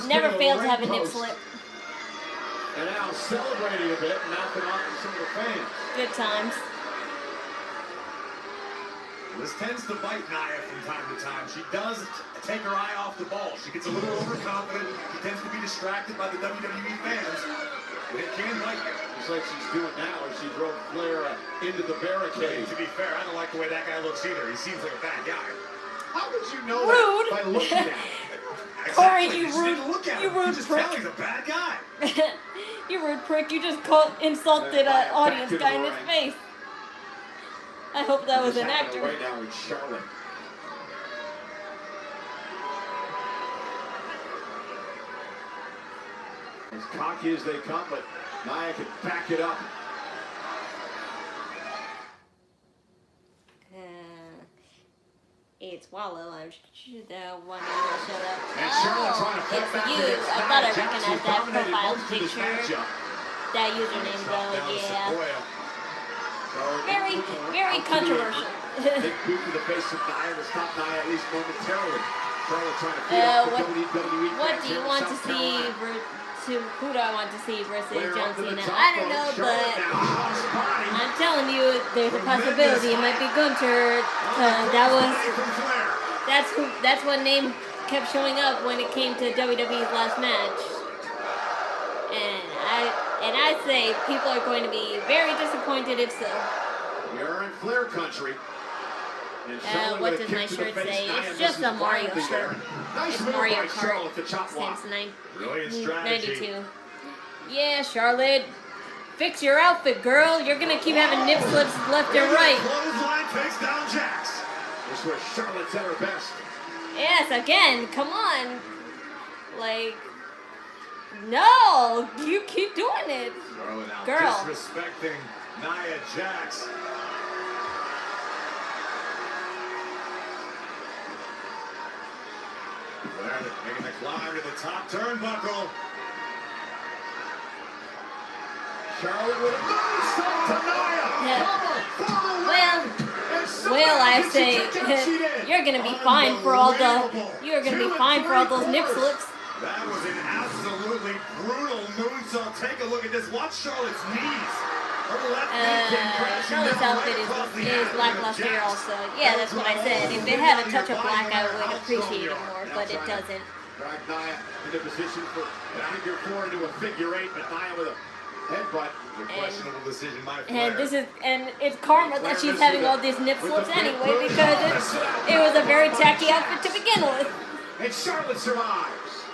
never failed to have a nip slip. And now celebrating a bit, knocking off some of the fans. Good times. This tends to bite Nia from time to time. She does take her eye off the ball. She gets a little overconfident. She tends to be distracted by the WWE fans. And it can bite her. Just like she's doing now as she drove Flair into the barricade. To be fair, I don't like the way that guy looks either. He seems like a bad guy. How would you know rude. That by looking at him? Corey, Exactly. you rude, you rude just prick. tell he's a bad guy. You rude prick. You just insulted an audience guy in his face. I hope that was an actor. Right now with Charlotte. As cocky as they come, but Nia can back it up. It's Wallow. I'm sure that one will shut up. And Charlotte trying to it's you. I thought I recognized that profile picture. That username, though, yeah. Very controversial. Big boot to the face of Nia to stop Nia at least momentarily. Charlotte trying to feed off the WWE. What do you want to see? Who do I want to see versus John Cena? I don't know, but I'm telling you, there's a possibility it might be Gunter. That's what name kept showing up when it came to WWE's last match. And I say people are going to be very disappointed if so. You're in Flair country. What does my shirt say? It's just a Mario shirt. It's Mario Kart since 92. Yeah, Charlotte. Fix your outfit, girl. You're gonna keep having nip slips left and right. Clothesline takes down Jax. This is where Charlotte's at her best. Yes, again. Come on. Like, no. You keep doing it. Girl. Disrespecting Nia Jax. Making the climb to the top turnbuckle. Charlotte with a moonsault to Nia. Well, I say you're gonna be fine for all those nip slips. That was an absolutely brutal moonsault. Take a look at this. Watch Charlotte's knees. Charlotte's outfit is lackluster here also. Yeah, that's what I said. If it had a touch of black, I would appreciate it more, but it doesn't. Drag Nia into position for figure 4 into a figure 8, but Nia with a headbutt. A questionable decision by Flair. And it's karma that she's having all these nip slips anyway, because it was a very tacky outfit to begin with. And Charlotte survives.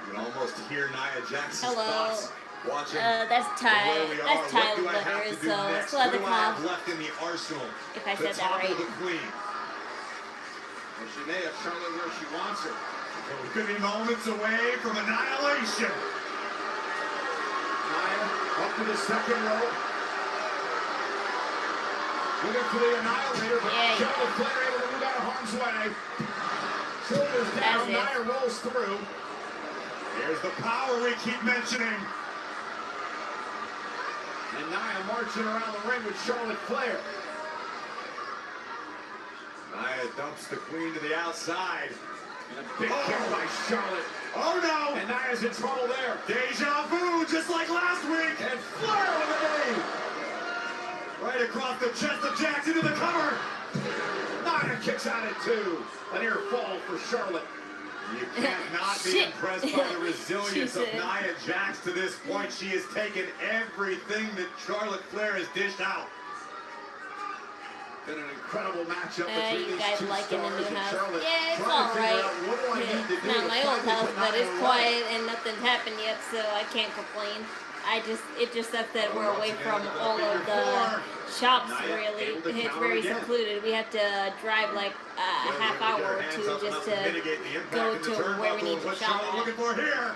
You can almost hear Nia Jackson's thoughts. Watching that's Ty Liver, so still at the top. Left in the arsenal. If I said that right. The Queen. And she may have Charlotte where she wants her. So we could be moments away from annihilation. Nia up to the second rope. Looking for the annihilator, but Charlotte Flair able to move out of harm's way. Shoulders down, Nia rolls through. Here's the power we keep mentioning. And Nia marching around the ring with Charlotte Flair. Nia dumps the Queen to the outside. And a big kick by Charlotte. Oh no! And Nia's in trouble there. Deja vu, just like last week. And Flair with a knee. Right across the chest of Jax into the cover. Nia kicks out at 2. A near fall for Charlotte. You cannot be impressed by the resilience of Nia Jax to this point. She has taken everything that Charlotte Flair has dished out. Been an incredible matchup between You these guys two liking the stars new in house? Charlotte. Yeah, it's Trying to figure alright. out what do I need to It's do not to my old finally house, put but Nia it's away. quiet and nothing's happened yet, so I can't complain. It just sucks that we're away from all of the shops, really. It's very secluded. We have to drive like a half hour or two just to go to where we need to shop at. Looking for here.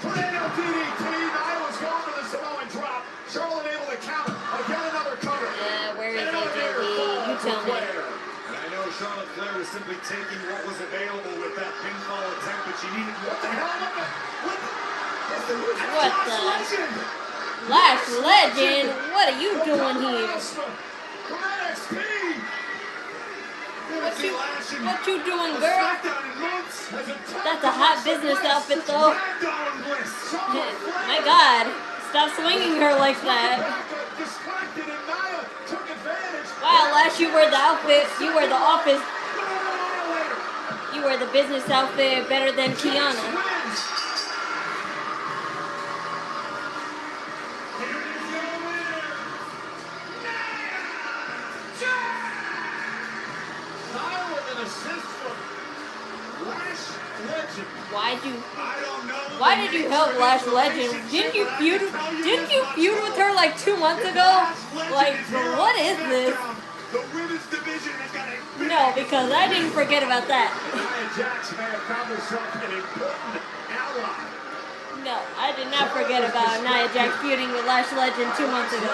Tornado DDT. Nia was going for the Samoan drop. Charlotte able to counter. Again, another cover. Where is AJD? You tell me. And I know Charlotte Flair was simply taking what was available with that pinfall attempt, but she needed what the hell? What the? Lash Legend? What are you doing here? What you doing, girl? That's a hot business outfit, though. My God. Stop swinging her like that. Wow, Lash, you wear the outfit. You wear the office. You wear the business outfit better than Kiana. Why did you help Lash Legend? Didn't you feud with her like 2 months ago? Like, what is this? No, because I didn't forget about that. No, I did not forget about Nia Jac feuding with Lash Legend 2 months ago.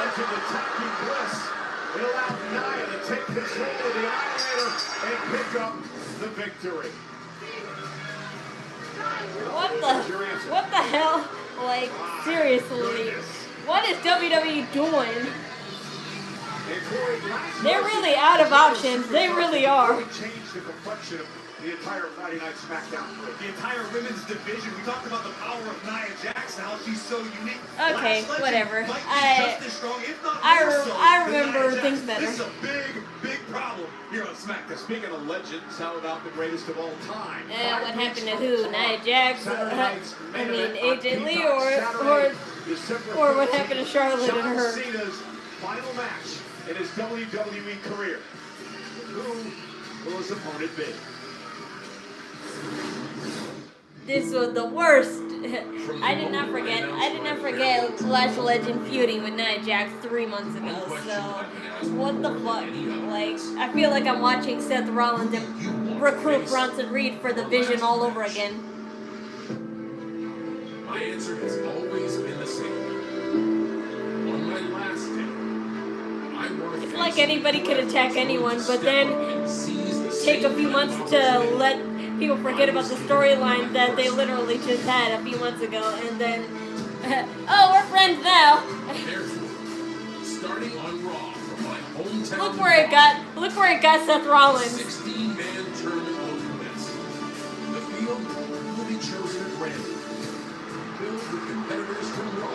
It allowed Nia to take control of the Annihilator and pick up the victory. What the hell? Like, seriously, what is WWE doing? They're really out of options. They really are. Changed the complexion of the entire Friday Night Smackdown. The entire women's division. We talked about the power of Nia Jac, how she's so unique. Okay, whatever. I remember things better. This is a big problem here on SmackDown. Speaking of legends, how about the greatest of all time? What happened to who? Nia Jac? I mean, AJ Lee, or what happened to Charlotte and her? John Cena's final match in his WWE career. Who will his opponent be? This was the worst. I did not forget Lash Legend feuding with Nia Jac 3 months ago. So what the fuck? Like, I feel like I'm watching Seth Rollins and recruit Bronson Reed for the Vision all over again. My answer has always been the same. On my last day, I want to. It's like anybody could attack anyone, but then take a few months to let people forget about the storyline that they literally just had a few months ago, and then, oh, we're friends now. Therefore, starting on Raw from my hometown. Look where it got Seth Rollins. 16-man tournament will commence. The field will be chosen at random, filled with competitors from Raw.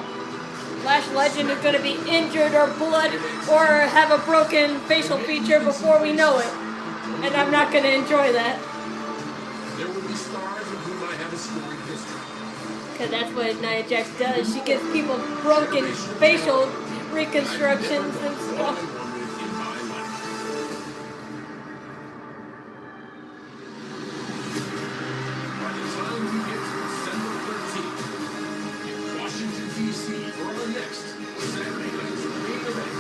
Lash Legend is going to be injured or blood or have a broken facial feature before we know it, and I'm not going to enjoy that. There will be stars of whom I have a storied history. Because that's what Nia Jax does. She gives people broken facial reconstructions and stuff. In my life. By the time we get to December 13th, in Washington, D.C., for our next Saturday night's main event,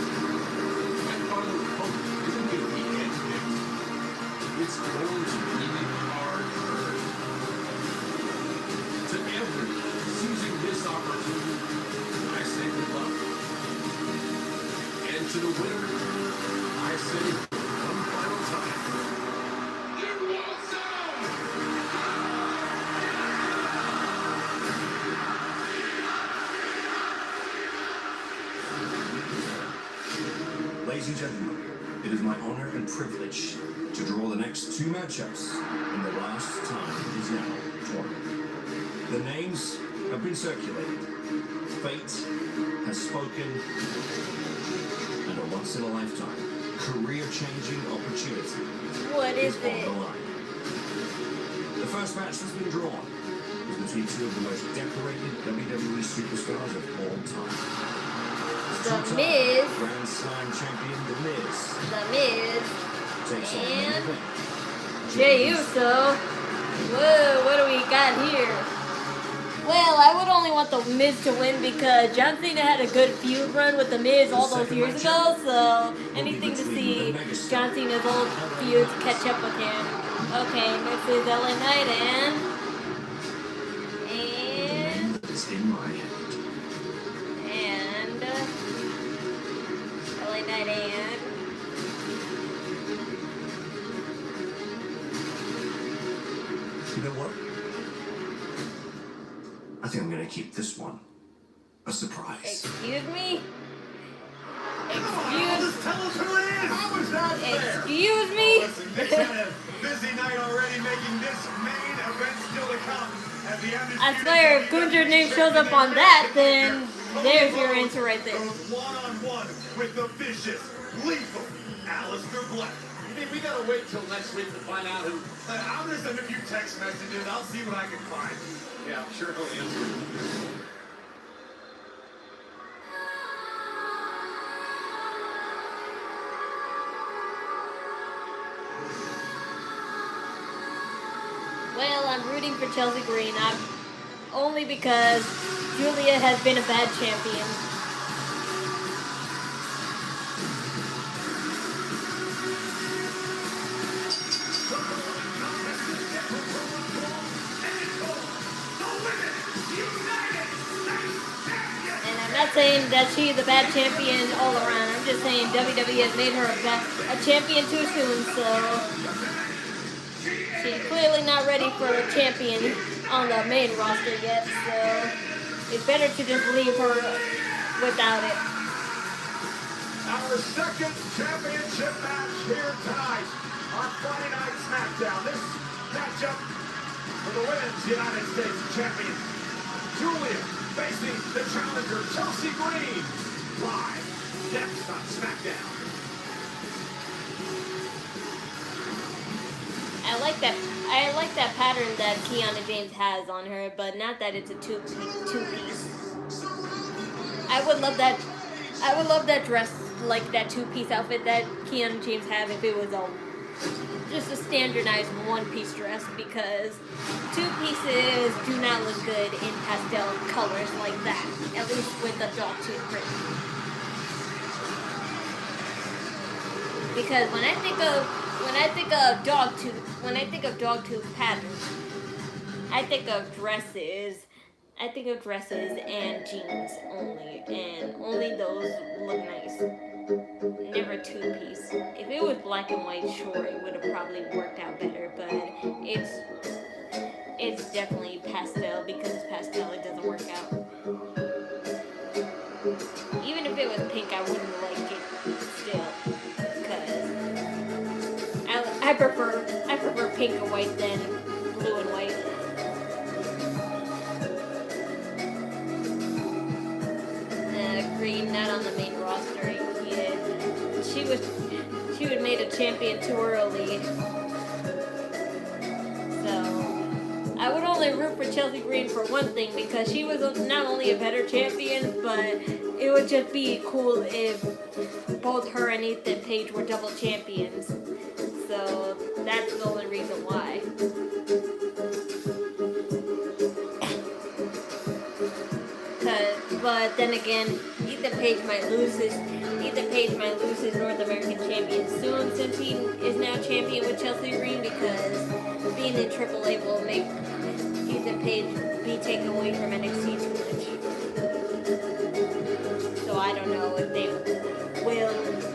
my final opponent isn't going to be handpicked. It's going to be hard-earned. To everyone seizing this opportunity, I say good luck. And to the winner, I say one final time. You want some? Ladies and gentlemen, it is my honor and privilege to draw the next 2 matchups in the last time it is now tournament. The names have been circulated. Fate has spoken, and a once-in-a-lifetime, career-changing opportunity What is on it? the line. The first match that's been drawn is between 2 of the most decorated WWE superstars of all time. The Miz. Grand Slam champion The Miz. The Miz. Takes on the main And event. Jey Uso. Whoa, what do we got here? Well, I would only want The Miz to win because John Cena had a good feud run with The Miz all those years ago, so anything to see John Cena's old feuds catch up with him. Okay, next is LA Knight and It's in my hand. LA Knight and You know what? I think I'm gonna keep this one a surprise. excuse me? Just tell us who it is. How was that fair? Excuse me? Listen, Nick's had a busy night already making this main event still to come. At the end, I swear, if Gunther's name shows up on that, then there's your answer right there. goes one-on-one with the vicious, lethal Aleister Black. You think we gotta wait till next week to find out who? I'm gonna send a few text messages. I'll see what I can find. Yeah, I'm sure he'll answer. Well, I'm rooting for Chelsea Green. Only because Giulia has been a bad champion. And I'm not saying that she's a bad champion all around. I'm just saying WWE has made her a champion too soon, so she's clearly not ready for a champion on the main roster yet, so it's better to just leave her without it. Our second championship match here tonight on Friday Night Smackdown. This matchup for the Women's United States Champion, Giulia facing the challenger, Chelsea Green. Live next on Smackdown. I like that pattern that Kiana James has on her, but not that it's a two-piece. I would love that dress, like that two-piece outfit that Kiana James had if it was just a standardized one-piece dress, because two pieces do not look good in pastel colors like that, at least with the dogtooth print. Because when I think of dogtooth patterns, I think of dresses and jeans only, and only those look nice. Never two-piece. If it was black and white, sure, it would have probably worked out better, but it's definitely pastel. Because it's pastel, it doesn't work out. Even if it was pink, I wouldn't like it still, because I prefer pink and white than blue and white. Green, not on the main roster yet. She was made a champion too early. So I would only root for Chelsea Green for one thing, because she was not only a better champion, but it would just be cool if both her and Ethan Page were double champions. So that's the only reason why. But then again, Ethan Page might lose his North American champion soon, since he is now champion with Chelsea Green, because being in AAA will make Ethan Page be taken away from NXT too much. So I don't know if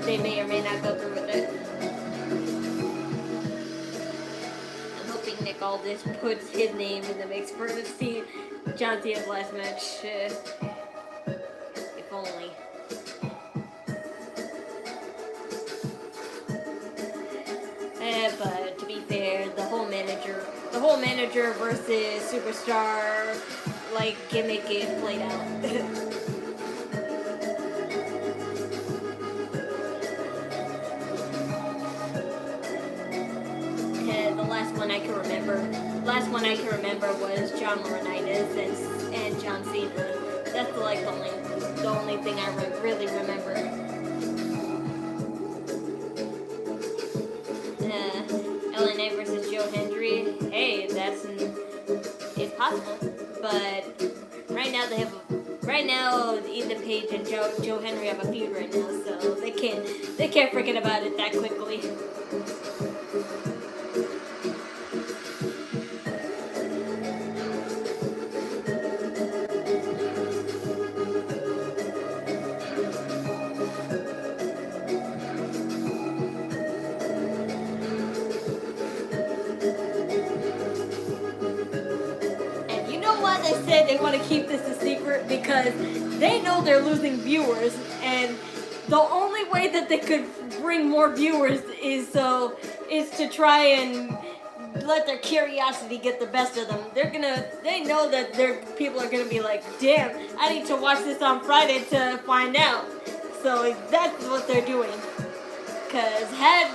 they may or may not go through with it. I'm hoping Nick Aldis puts his name in the mix for the John Cena's last match. If only. But to be fair, the whole manager versus superstar gimmick is played out. The last one I can remember was John Laurinaitis and John Cena. That's like the only thing I really remember. LNA versus Joe Hendry. Hey, it's possible, but right now Ethan Page and Joe Hendry have a feud right now, so they can't forget about it that quickly. They want to keep this a secret because they know they're losing viewers, and the only way that they could bring more viewers is to try and let their curiosity get the best of them. They know that people are gonna be like, damn, I need to watch this on Friday to find out. So that's what they're doing. Cause had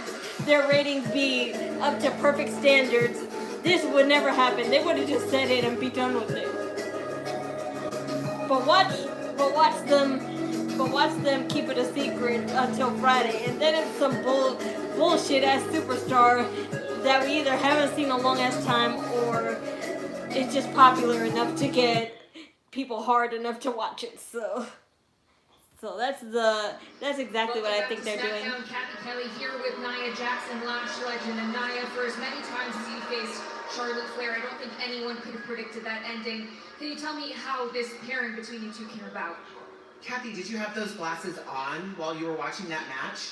their ratings be up to perfect standards, this would never happen. They would have just said it and be done with it. But watch them keep it a secret until Friday, and then it's some bullshit ass superstar that we either haven't seen a long ass time or it's just popular enough to get people hard enough to watch it. So that's exactly what I think they're doing. Smackdown, Kathy Kelly here with Nia Jac and Lash Legend, and Nia, for as many times as you faced Charlotte Flair, I don't think anyone could have predicted that ending. Can you tell me how this pairing between you two came about? Kathy, did you have those glasses on while you were watching that match?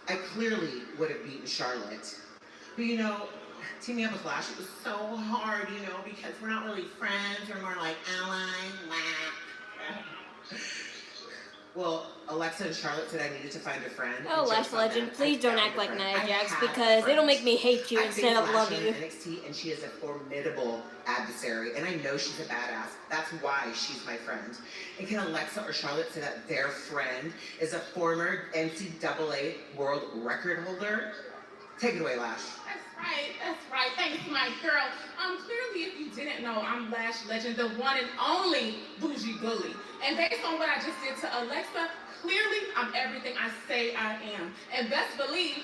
I clearly would have beaten Charlotte. But teaming up with Lash, it was so hard, because we're not really friends, we're more like allies. Well, Alexa and Charlotte said I needed to find a friend. Oh, Lash Legend, please don't act like Nia Jax because it'll make me hate you instead of love you. NXT, and she is a formidable adversary, and I know she's a badass. That's why she's my friend. And can Alexa or Charlotte say that their friend is a former NCAA world record holder? Take it away, Lash. That's right. Thanks, my girl. Clearly, if you didn't know, I'm Lash Legend, the one and only bougie bully. And based on what I just did to Alexa, clearly, I'm everything I say I am. And best believe,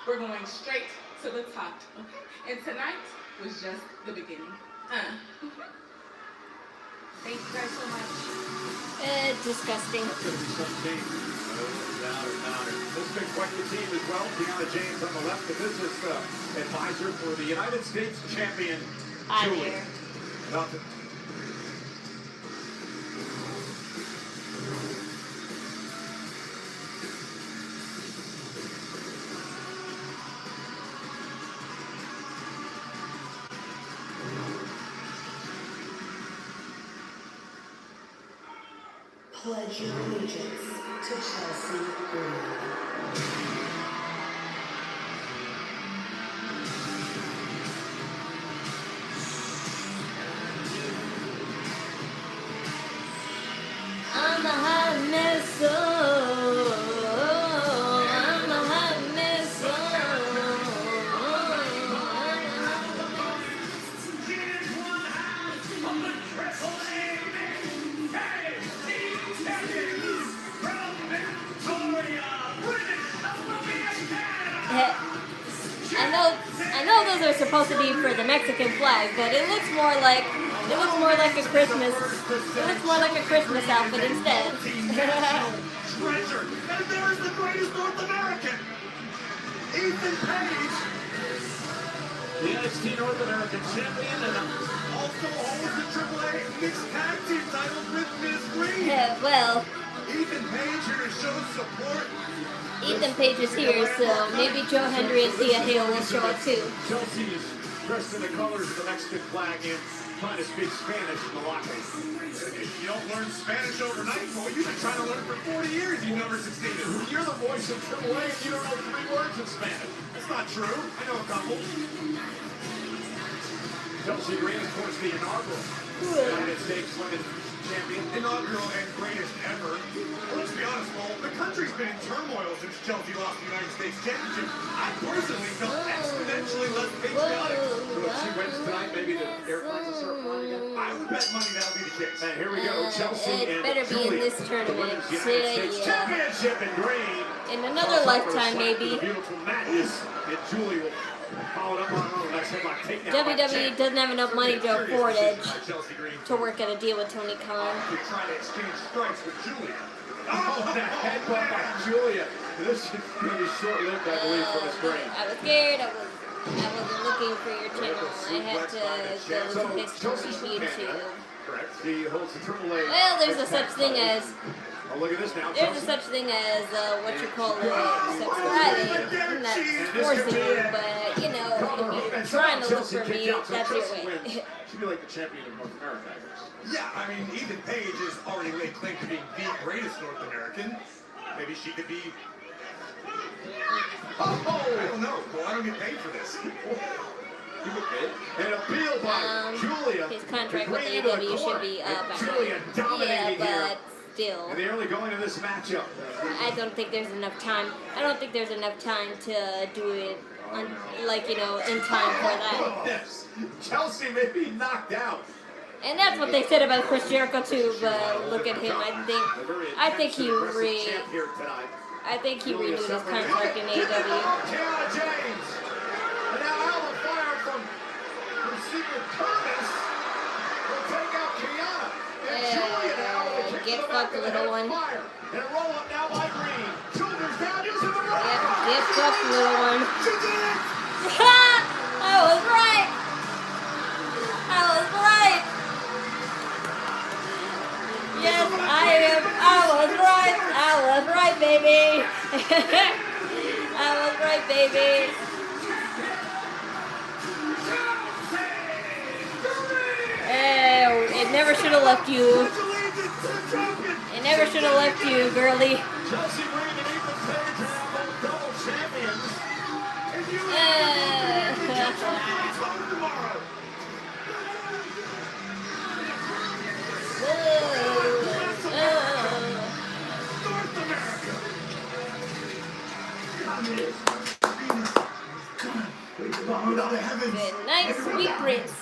we're going straight to the top, okay? And tonight was just the beginning. Thank you guys so much. Disgusting. That's going to be some team. No doubt about it. This has been quite the team as well. Tiana James on the left, the business advisor for the United States champion, Giulia. Nothing. Pledge your allegiance to Chelsea Green. I'm a hot missile. I'm a hot missile. I know those are supposed to be for the Mexican flag, but it looks more like a Christmas. It looks more like a Christmas outfit instead. Treasure, and there's the greatest North American, Ethan Page, the NXT North American champion, and also holds the AAA mixed tag team title with Miss Green. Yeah, well, Ethan Page here to show support. Ethan Page is here, so maybe Joe Hendry and Thea Hale will show up too. Chelsea is dressed in the colors of the Mexican flag and trying to speak Spanish in the locker room. If you don't learn Spanish overnight, boy, you've been trying to learn for 40 years. You've never succeeded. You're the voice of AAA and you don't know 3 words in Spanish. That's not true. I know a couple. Chelsea Green, of course, the inaugural United States Women's Champion. Inaugural and greatest ever. Well, let's be honest, Paul. The country's been in turmoil since Chelsea lost the United States Championship. I personally felt exponentially less patriotic. But she wins tonight, maybe the airplanes will start flying again. I would bet money that'll be the case. And here we go, Chelsea it and better be in Giulia, this the tournament. Women's United States Championship in green. In another lifetime, maybe. The beautiful matches, and Giulia will follow up on her next headline takedown. WWE doesn't have enough money to afford Edge to work out a deal with Tony Khan. You're trying to exchange strikes with Giulia. Oh, that headbutt by Giulia. This is going to be short-lived, I believe, for this green. I was scared. I wasn't looking for your channel. I had to go to history YouTube. Correct. She holds the Triple A. Well, there's a such thing as. Oh, look at this now. There's a such thing as what you call subscribing. I'm not forcing you, but you know, if you're trying to look for me, that's your way. She'd be like the champion of North America, I guess. Yeah, I mean, Ethan Page has already laid claim to being the greatest North American. Maybe she could be. Oh, I don't know. Well, I don't get paid for this. You get paid. An appeal by Giulia. His contract with AEW should be up. Yeah, but still. And they're only going to this matchup. I don't think there's enough time. I don't think there's enough time to do it, like, you know, in time for that. Yes. Chelsea may be knocked out. And that's what they said about Chris Jericho too. But look at him. I think he renewed his contract in AEW. Nia Jac. And now Alba Fire from Secret Thomas will take out Kiana. And Giulia now get fucked, little one. And a roll up now by Green. Shoulders down, using the right. Yep, get fucked, little one. I was right. I was right. Yes, I was right. I was right, baby. I was right, baby. It never should have left you. It never should have left you, girlie. Chelsea Green and Ethan Page are both double champions. Good night, sweet prince.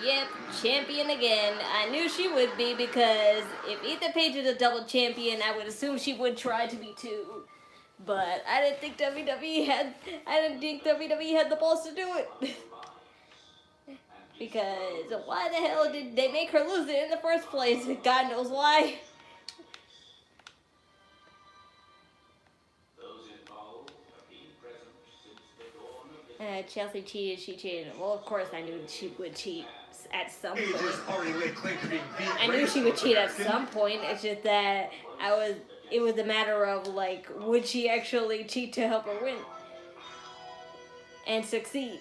Yep, champion again. I knew she would be because if Ethan Page is a double champion, I would assume she would try to be too. But I didn't think WWE had the balls to do it. Because why the hell did they make her lose it in the first place? God knows why. Chelsea cheated, she cheated. Well, of course I knew she would cheat at some point. I knew she would cheat at some point. It's just that it was a matter of, like, would she actually cheat to help her win? And succeed.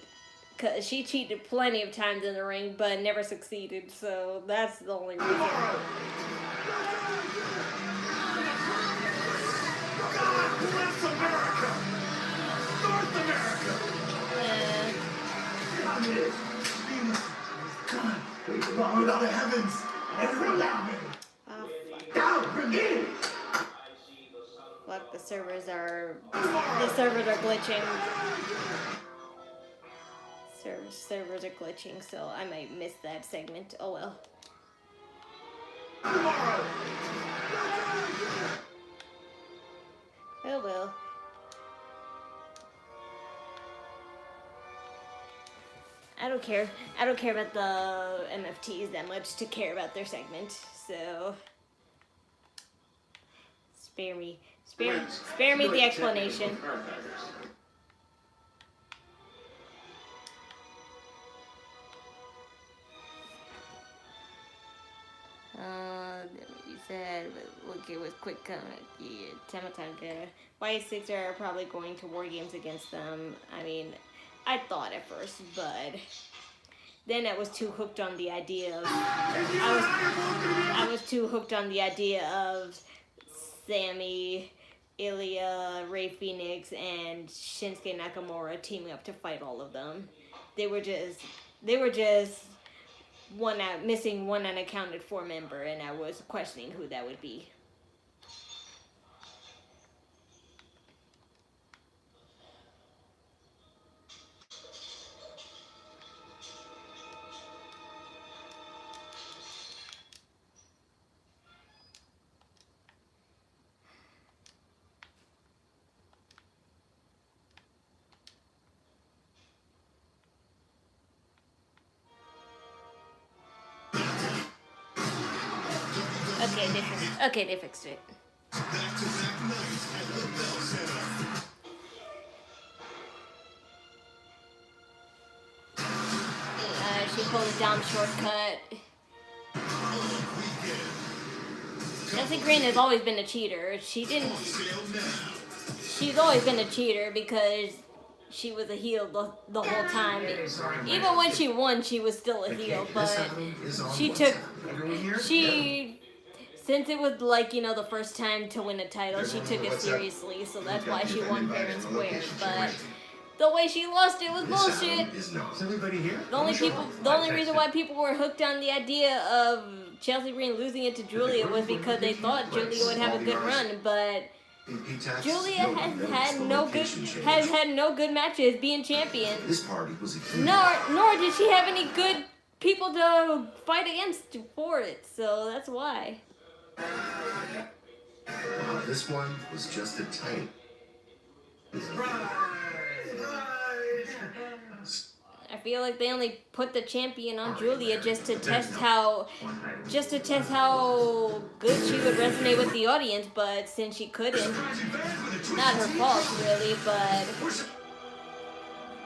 Because she cheated plenty of times in the ring, but never succeeded. So that's the only reason. God bless America! North America! God, out of heavens, everyone down. Down, Look, the servers are glitching. Servers are glitching, so I might miss that segment. Oh well. Oh well. I don't care. I don't care about the MFTs that much to care about their segment. So spare me the explanation. You said, look, it was quick comment. Yeah, Talla Tonga. Talla Tonga are probably going to war games against them. I mean, I thought at first, but then I was too hooked on the idea of I was too hooked on the idea of Sammy, Ilja, Rey Fenix, and Shinsuke Nakamura teaming up to fight all of them. They were just missing one unaccounted for member, and I was questioning who that would be. Okay, they fixed it. She pulled a down shortcut. Chelsea Green has always been a cheater. She's always been a cheater because she was a heel the whole time. Even when she won, she was still a heel, but since it was like, you know, the first time to win a title, she took it seriously, so that's why she won fair and square. But the way she lost it was bullshit. Is everybody here? The only reason why people were hooked on the idea of Chelsea Green losing it to Giulia was because they thought Giulia would have a good run, but Giulia has had no good matches being champion. This party was a Nor did she have any good people to fight against for it, so that's why. This one was just a type. I feel like they only put the champion on Giulia just to test how good she would resonate with the audience, but since she couldn't, not her fault really, but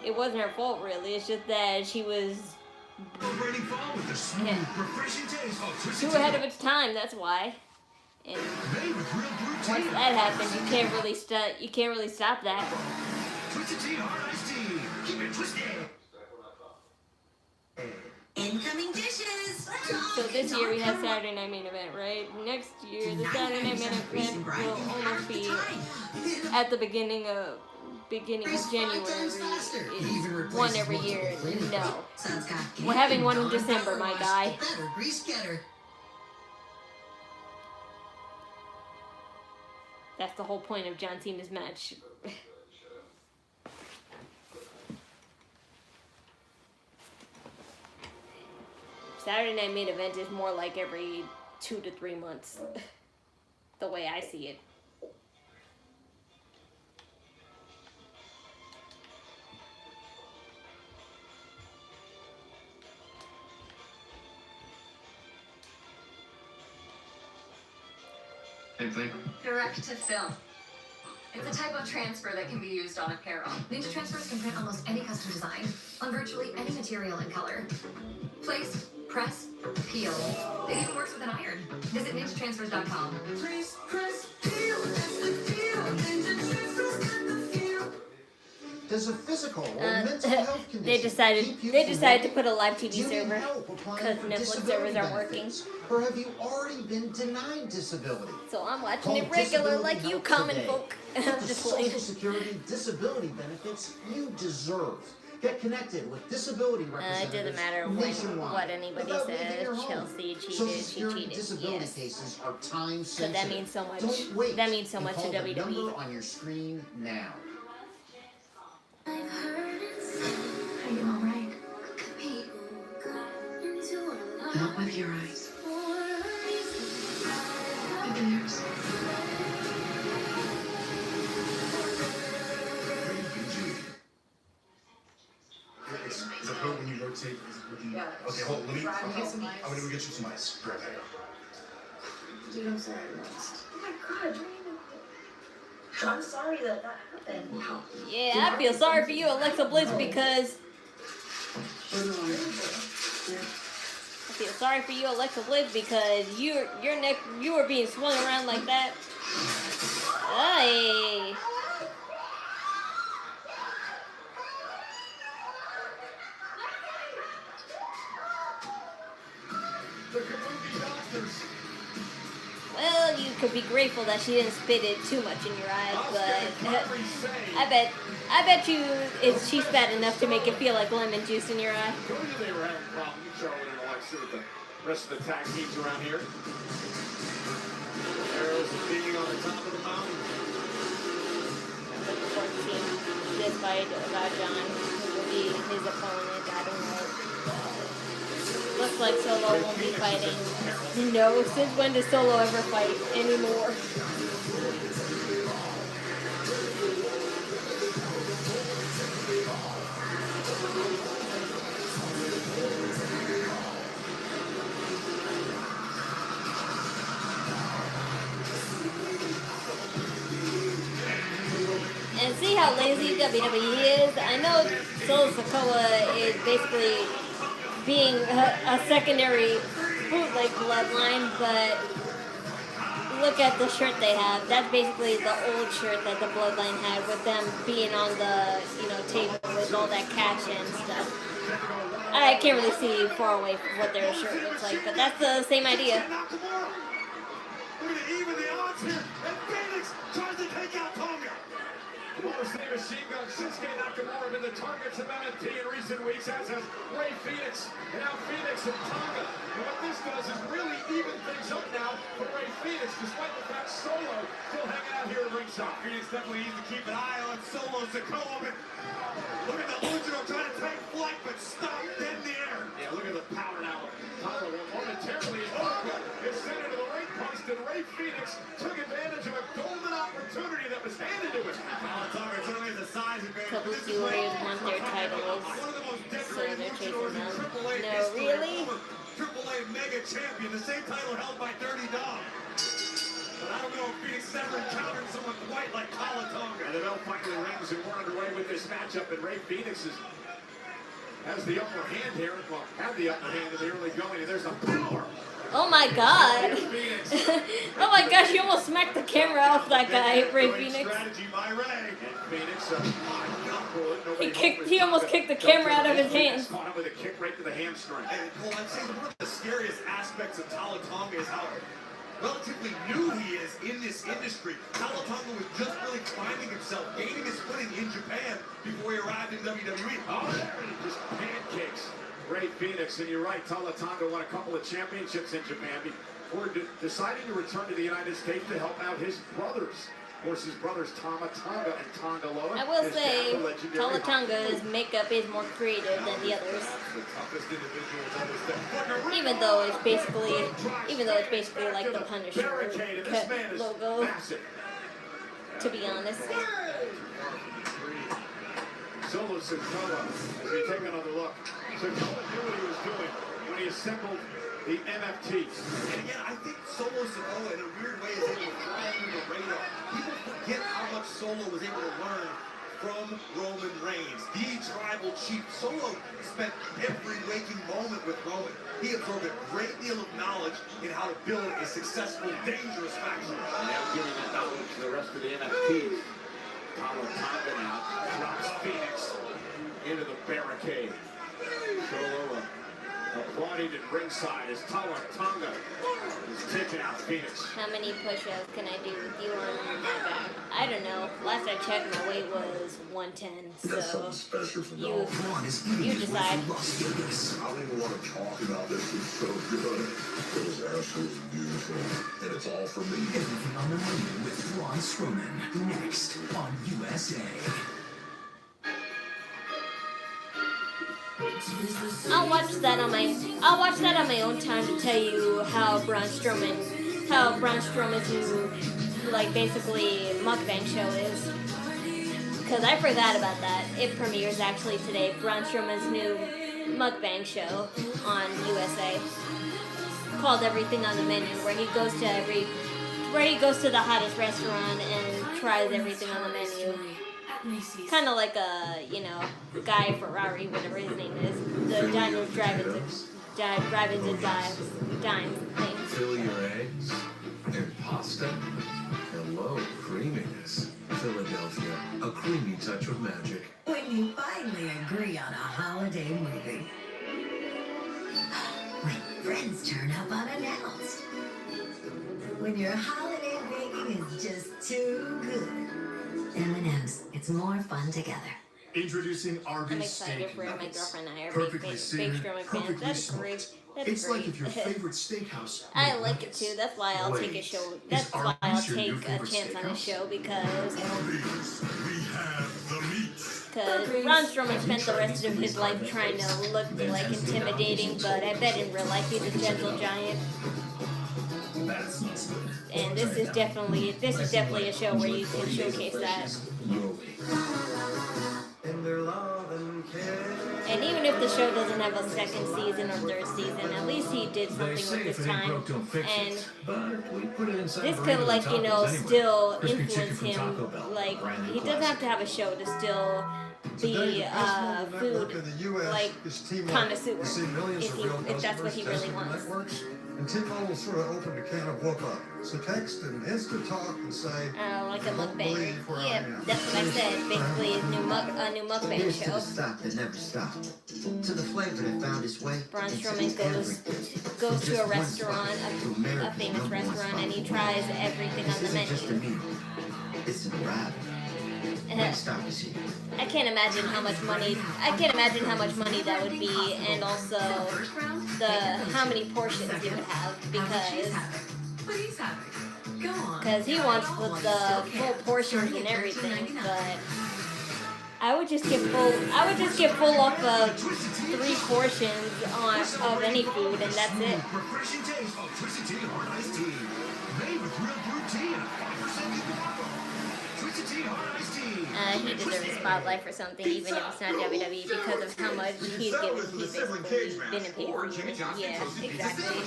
it wasn't her fault really, it's just that she was too ahead of its time, that's why. And once that happens, you can't really stop that. Incoming dishes! So this year we have Saturday Night Main Event, right? Next year the Saturday Night Main Event will almost be at the beginning of January. It's one every year. No. We're having one in December, my guy. That's the whole point of John Cena's match. Saturday Night Main Event is more like every 2 to 3 months, the way I see it. Same thing. Direct to film. It's a type of transfer that can be used on apparel. Ninja transfers can print almost any custom design on virtually any material and color. Place, press, peel. It even works with an iron. Visit ninjatransfers.com. Place, press, peel. That's the deal. Ninja transfers got the feel. Does a physical or mental health condition They decided to put a live TV server because Netflix servers aren't working. Or have you already been denied disability? So I'm watching it regular like you common folk. I'm just Social playing. Security disability benefits you deserve. Get connected with disability It representatives doesn't matter nationwide. what anybody Without leaving says. your home. Chelsea Social cheated. She Security cheated. disability Yes. cases are time So sensitive. that means so much. Don't wait. That means so much to Call the WWE. number on your screen now. Are you alright? Look at me. Not with your eyes. With yours. Is it good when you rotate? Okay, hold. Let me. I'm gonna go get you some ice. Right back up. Dude, I'm sorry I lost. Oh my god, I'm sorry that happened. Wow. Yeah, I feel sorry for you, Alexa Bliss, because I feel sorry for you, Alexa Bliss, because you were being swung around like that. Hey. Well, you could be grateful that she didn't spit it too much in your eyes, but I bet you she spat enough to make it feel like lemon juice in your eye. Told you they were having problems, Charlotte and Alexa, with the rest of the tag teams around here. Arrows being on the top of the mountain. I'm looking forward to seeing this fight about John, who will be his opponent. I don't know. Looks like Solo won't be fighting. No, since when does Solo ever fight anymore? And see how lazy WWE is? I know Solo Sikoa is basically being a secondary bootleg bloodline, but look at the shirt they have. That's basically the old shirt that the bloodline had with them being on the, table with all that cash and stuff. I can't really see far away from what their shirt looks like, but that's the same idea. We're going to even the odds here, and Fenix tries to take out Tonga. Most name Machine Gun Shinsuke Nakamura have been the targets of MFT in recent weeks, as has Rey Fenix, and now Fenix and Tonga. And what this does is really even things up now for Rey Fenix, despite the fact Solo still hanging out here at ringside. Fenix definitely needs to keep an eye on Solo Sikoa, but look at the Luchador trying to take flight, but stop dead in the air. Yeah, look at the power now. Tonga will momentarily is sent into the ring post, and Rey Fenix took advantage of a golden opportunity that was handed to him. Tonga certainly has a size advantage. Couple Warriors want their titles, so they're chasing them. No, really? AAA Mega Champion, the same title held by Dirty Dog. But I don't know if Phoenix ever encountered someone quite like Talla Tonga. And the bell finally rings, and we're underway with this matchup, and Rey Fenix has the upper hand here. Well, had the upper hand in the early going, and there's the power. Oh my god. Oh my gosh, you almost smacked the camera off that guy, Rey Fenix. Strategy by Rey. He almost kicked the camera out of his hands. Caught him with a kick right to the hamstring. And Cole, I'd say one of the scariest aspects of Talla Tonga is how relatively new he is in this industry. Talla Tonga was just really finding himself, gaining his footing in Japan before he arrived in WWE. Oh, just pancakes Rey Fenix, and you're right, Talla Tonga won a couple of championships in Japan before deciding to return to the United States to help out his brothers. Of course, his brothers Tama Tonga and Tonga Loa. I will say, Talla Tonga's makeup is more creative than the others. Even though it's basically like the Punisher logo. To be honest. Solo Sikoa, as we take another look. Sikoa knew what he was doing when he assembled the MFT. And again, I think Solo Sikoa, in a weird way, is able to fly under the radar. People forget how much Solo was able to learn from Roman Reigns, the tribal chief. Solo spent every waking moment with Roman. He absorbed a great deal of knowledge in how to build a successful, dangerous faction. And now giving that knowledge to the rest of the NFTs. Talla Tonga now drops Fenix into the barricade. Solo applauding at ringside as Talla Tonga is taking out Fenix. How many push-ups can I do with you on my back? I don't know. Last I checked, my weight was 110. So you decide. I don't even want to talk about this. It's so good. It was absolutely beautiful, and it's all for me. Everything on the menu with Braun Strowman next on USA. I'll watch that on my own time to tell you how Braun Strowman's new, like, basically mukbang show is. Because I forgot about that. It premieres actually today. Braun Strowman's new mukbang show on USA called Everything on the Menu, where he goes to the hottest restaurant and tries everything on the menu. Kind of like a, Guy Ferrari, whatever his name is. The Diners, Drive-Ins, and Dimes thing. Fill your eggs and pasta. Hello, creaminess. Philadelphia, a creamy touch of magic. When you finally agree on a holiday movie. When friends turn up unannounced. When your holiday baking is just too good. M&M's, it's more fun together. Introducing I'm Arby's excited steak for my nuggets. girlfriend and I are Perfectly big seared, Strowman fans. perfectly That's smoked. great. That's It's great. like if your favorite steakhouse. I made like it nuggets. too. That's why I'll take a show. That's why I'll take a chance on a show because Braun Strowman spent the rest of his life trying to look like intimidating, but I bet in real life he's a gentle giant. And this is definitely a show where you can showcase that. And even if the show doesn't have a second season or third season, at least he did something with his time. And this could, like, you know, still influence him. Like, he doesn't have to have a show to still be food, like, connoisseur, if that's what he really wants. And T-Mobile sort of opened a can of whoop-up. So text an instant talk and say, like a mukbang. Yeah, that's what I said. Basically, a new mukbang show. Stop that never stopped. To the flavor that found its way. Braun Strowman goes to a restaurant, a famous restaurant, and he tries everything on the menu. It's an arrival. I can't imagine how much money. I can't imagine how much money that would be, and also how many portions he would have, because he wants the full portions and everything. But I would just get full. I would just get full off of 3 portions of any food, and that's it. He deserves a spotlight for something, even if it's not WWE, because of how much he's basically been in pay-per-view. Yeah, exactly.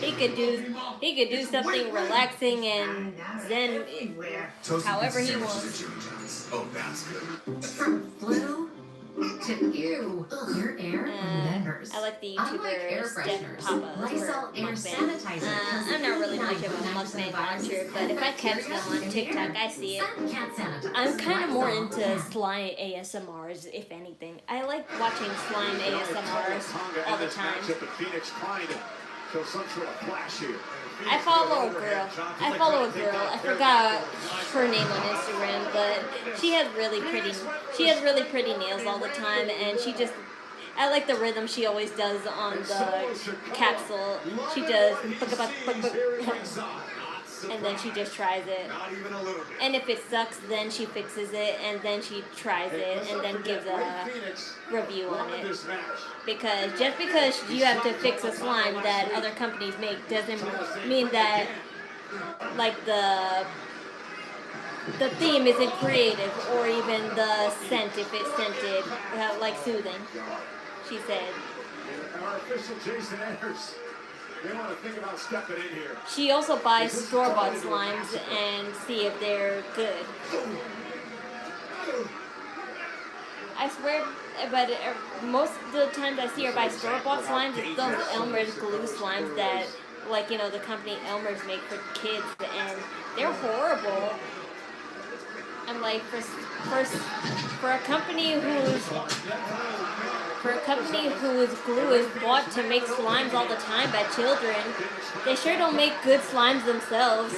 He could do something relaxing and zen however he wants. Oh, that's good. From flu to ew, your air remembers. I like the YouTuber Steph Papa for mukbang. I'm not really much of a mukbang watcher, but if I catch them on TikTok, I see it. I'm kind of more into slime ASMRs, if anything. I like watching slime ASMRs all the time. I follow a girl. I forgot her name on Instagram, but she has really pretty nails all the time, and I like the rhythm she always does on the capsule. She does, and then she just tries it. And if it sucks, then she fixes it, and then she tries it, and then gives a review on it. Because just because you have to fix a slime that other companies make doesn't mean that, like, the theme isn't creative, or even the scent, if it's scented, like soothing, she said. Our official Jason Ayers. They want to think about stepping in here. She also buys store-bought slimes and see if they're good. I swear, but most of the times I see her buy store-bought slimes, it's those Elmer's glue slimes that, like, you know, the company Elmer's make for kids, and they're horrible. I'm like, for a company whose glue is bought to make slimes all the time by children, they sure don't make good slimes themselves.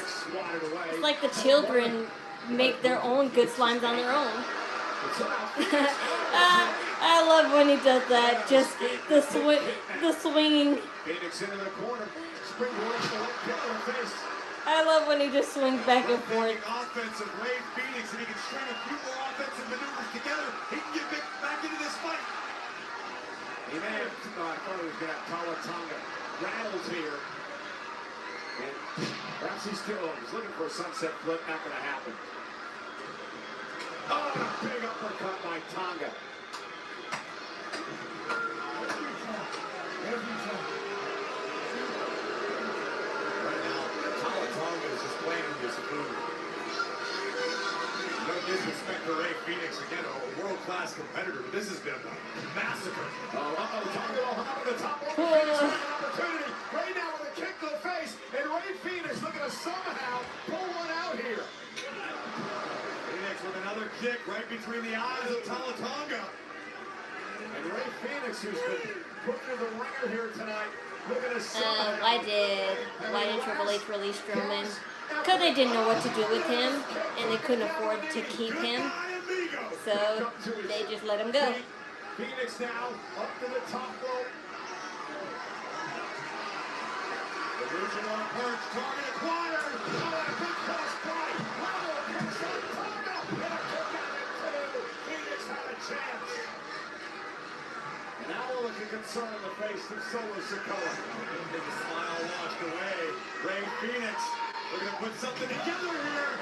It's like the children make their own good slimes on their own. I love when he does that. Just the swinging. I love when he just swings back and forth. Offensive Rey Fenix, and he can string a few more offensive maneuvers together. He can get back into this fight. He may have thought he was going to have Talla Tonga rattled here. And perhaps he's looking for a sunset flip. Not going to happen. Oh, a big uppercut by Tonga. Every time. Right now, Talla Tonga is just playing with his food. No disrespect to Rey Fenix, again, a world-class competitor, but this has been a massacre. Tonga all hung up in the top rope. Opportunity. Rey now with a kick to the face, and Rey Fenix looking to somehow pull one out here. Fenix with another kick right between the eyes of Talla Tonga. And Rey Fenix, who's been put through the ringer here tonight, looking to somehow... Why did Triple H release Strowman? Because they didn't know what to do with him, and they couldn't afford to keep him, so they just let him go. Fenix now up to the top rope. The region on a perch, target acquired. Oh, and a big cross body. Wow, kicks on Tonga. And a kick out at 2. Fenix had a chance. And now we're looking concerned in the face of Solo Sikoa. Big smile washed away. Rey Fenix. We're going to put something together here.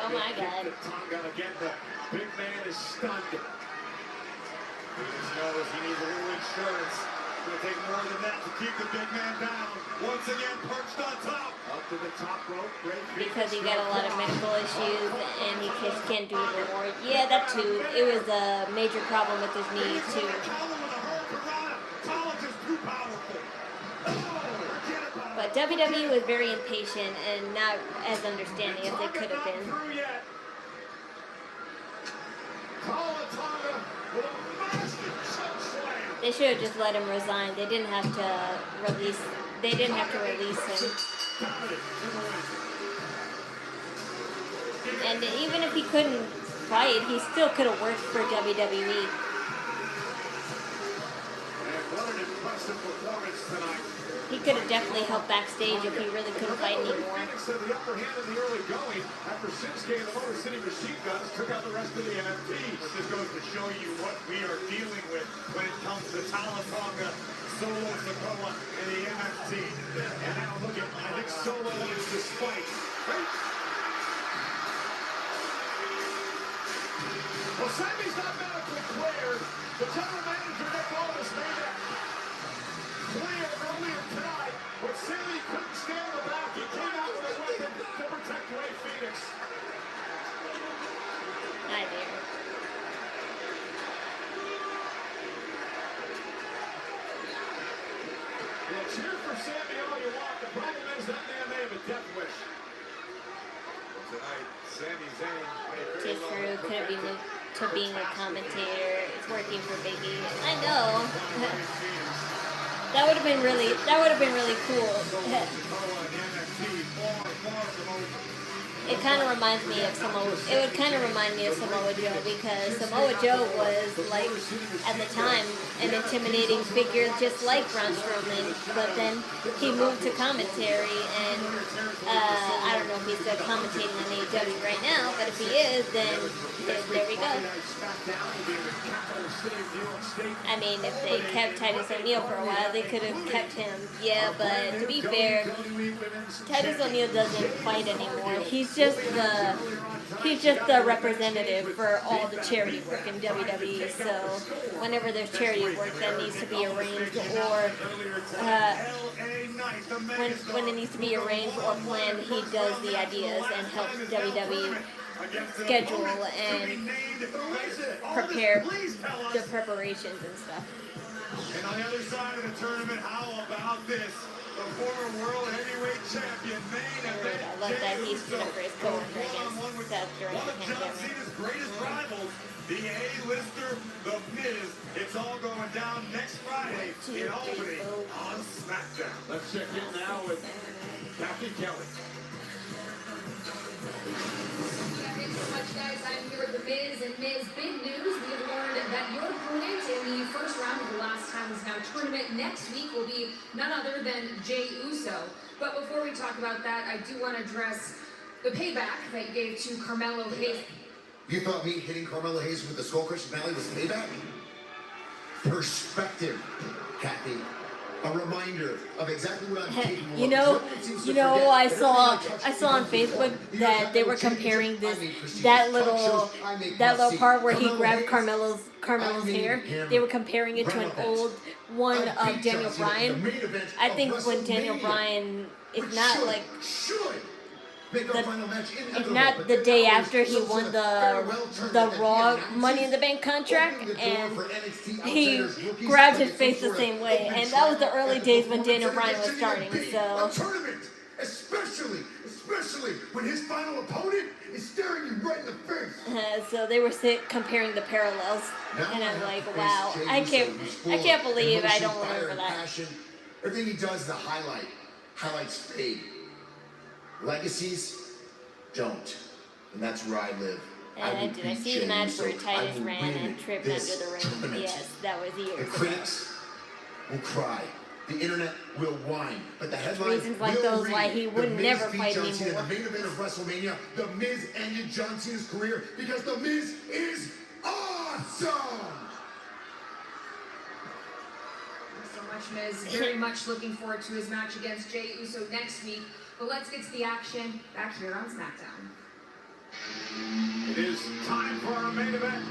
Oh my God. Tonga again. The big man is stunned. Fenix knows he needs a little insurance. It's going to take more than that to keep the big man down. Once again, perched on top. Up to the top rope. Because he got a lot of medical issues and he just can't do it anymore. Yeah, that too. It was a major problem with his knee too. But WWE was very impatient and not as understanding as they could have been. They should have just let him resign. They didn't have to release. They didn't have to release him. And even if he couldn't fight, he still could have worked for WWE. What an impressive performance tonight. He could have definitely helped backstage if he really couldn't fight anymore. Rey Fenix had the upper hand in the early going after Shinsuke and the Motor City Machine Guns took out the rest of the NFTs. This goes to show you what we are dealing with when it comes to Talla Tonga, Solo Sikoa, and the NFT. And now look at, I think Solo is the spike. Right? Well, Sammy's not medically cleared. The general manager, Nick Aldis, made that clear earlier tonight, but Sammy couldn't stand the back. He came out with a weapon to protect Rey Fenix. Hi there. Well, cheer for Sammy all you want. The problem is that man may have a death wish. Well, tonight, Sami Zayn Just Drew could have been to being a commentator. It's working for Biggie. I know. That would have been really cool. It kind of reminds me of It would kind of remind me of Samoa Joe because Samoa Joe was like at the time an intimidating figure, just like Braun Strowman. But then he moved to commentary, and I don't know if he's still commentating on AEW right now. But if he is, then there we go. I mean, if they kept Titus O'Neil for a while, they could have kept him. Yeah, but to be fair, Titus O'Neil doesn't fight anymore. He's just the representative for all the charity work in WWE. So whenever there's charity work that needs to be arranged, or when it needs to be arranged or planned, he does the ideas and helps WWE schedule and prepare the preparations and stuff. And on the other side of the tournament, how about this? The former World Heavyweight Champion, main event. I love that he stood up for his coworker against Seth during the John pandemic. Cena's greatest rivals, the A-lister, The Miz. It's all going down next Friday in Albany on Smackdown. Let's check in now with Captain Kelly. Thanks so much, guys. I'm here with The Miz, and Miz, big news. We have learned that your opponent in the first round of the last time is now tournament next week will be none other than Jey Uso. But before we talk about that, I do want to address the payback that you gave to Carmelo Hayes. You thought me hitting Carmelo Hayes with the Skull Crush Valley was payback? Perspective, Kathy. A reminder of exactly what I'm capable of. You know, I saw on Facebook that they were comparing that little part where he grabbed Carmelo's hair. They were comparing it to an old one of Daniel Bryan. I think when Daniel Bryan, if not like if not the day after he won the Raw Money in the Bank contract, and he grabbed his face the same way, and that was the early days when Daniel Bryan was starting. So, especially when his final opponent is staring you right in the face. So they were comparing the parallels, and I'm like, wow, I can't believe I don't remember that. Everything he does is a highlights fade. Legacies don't, and that's where I live. And did I see the match where Titus ran and tripped under the ring? Tournament. Yes, that was years The ago. critics will cry. The internet will whine. But the headline Reasons like will those read. why he would The Miz never beat fight John Cena anymore. in the main event of WrestleMania. The Miz ended John Cena's career because The Miz is awesome! Thanks so much, Miz. Very much looking forward to his match against Jey Uso next week. But let's get to the action back here on SmackDown. It is time for our main event.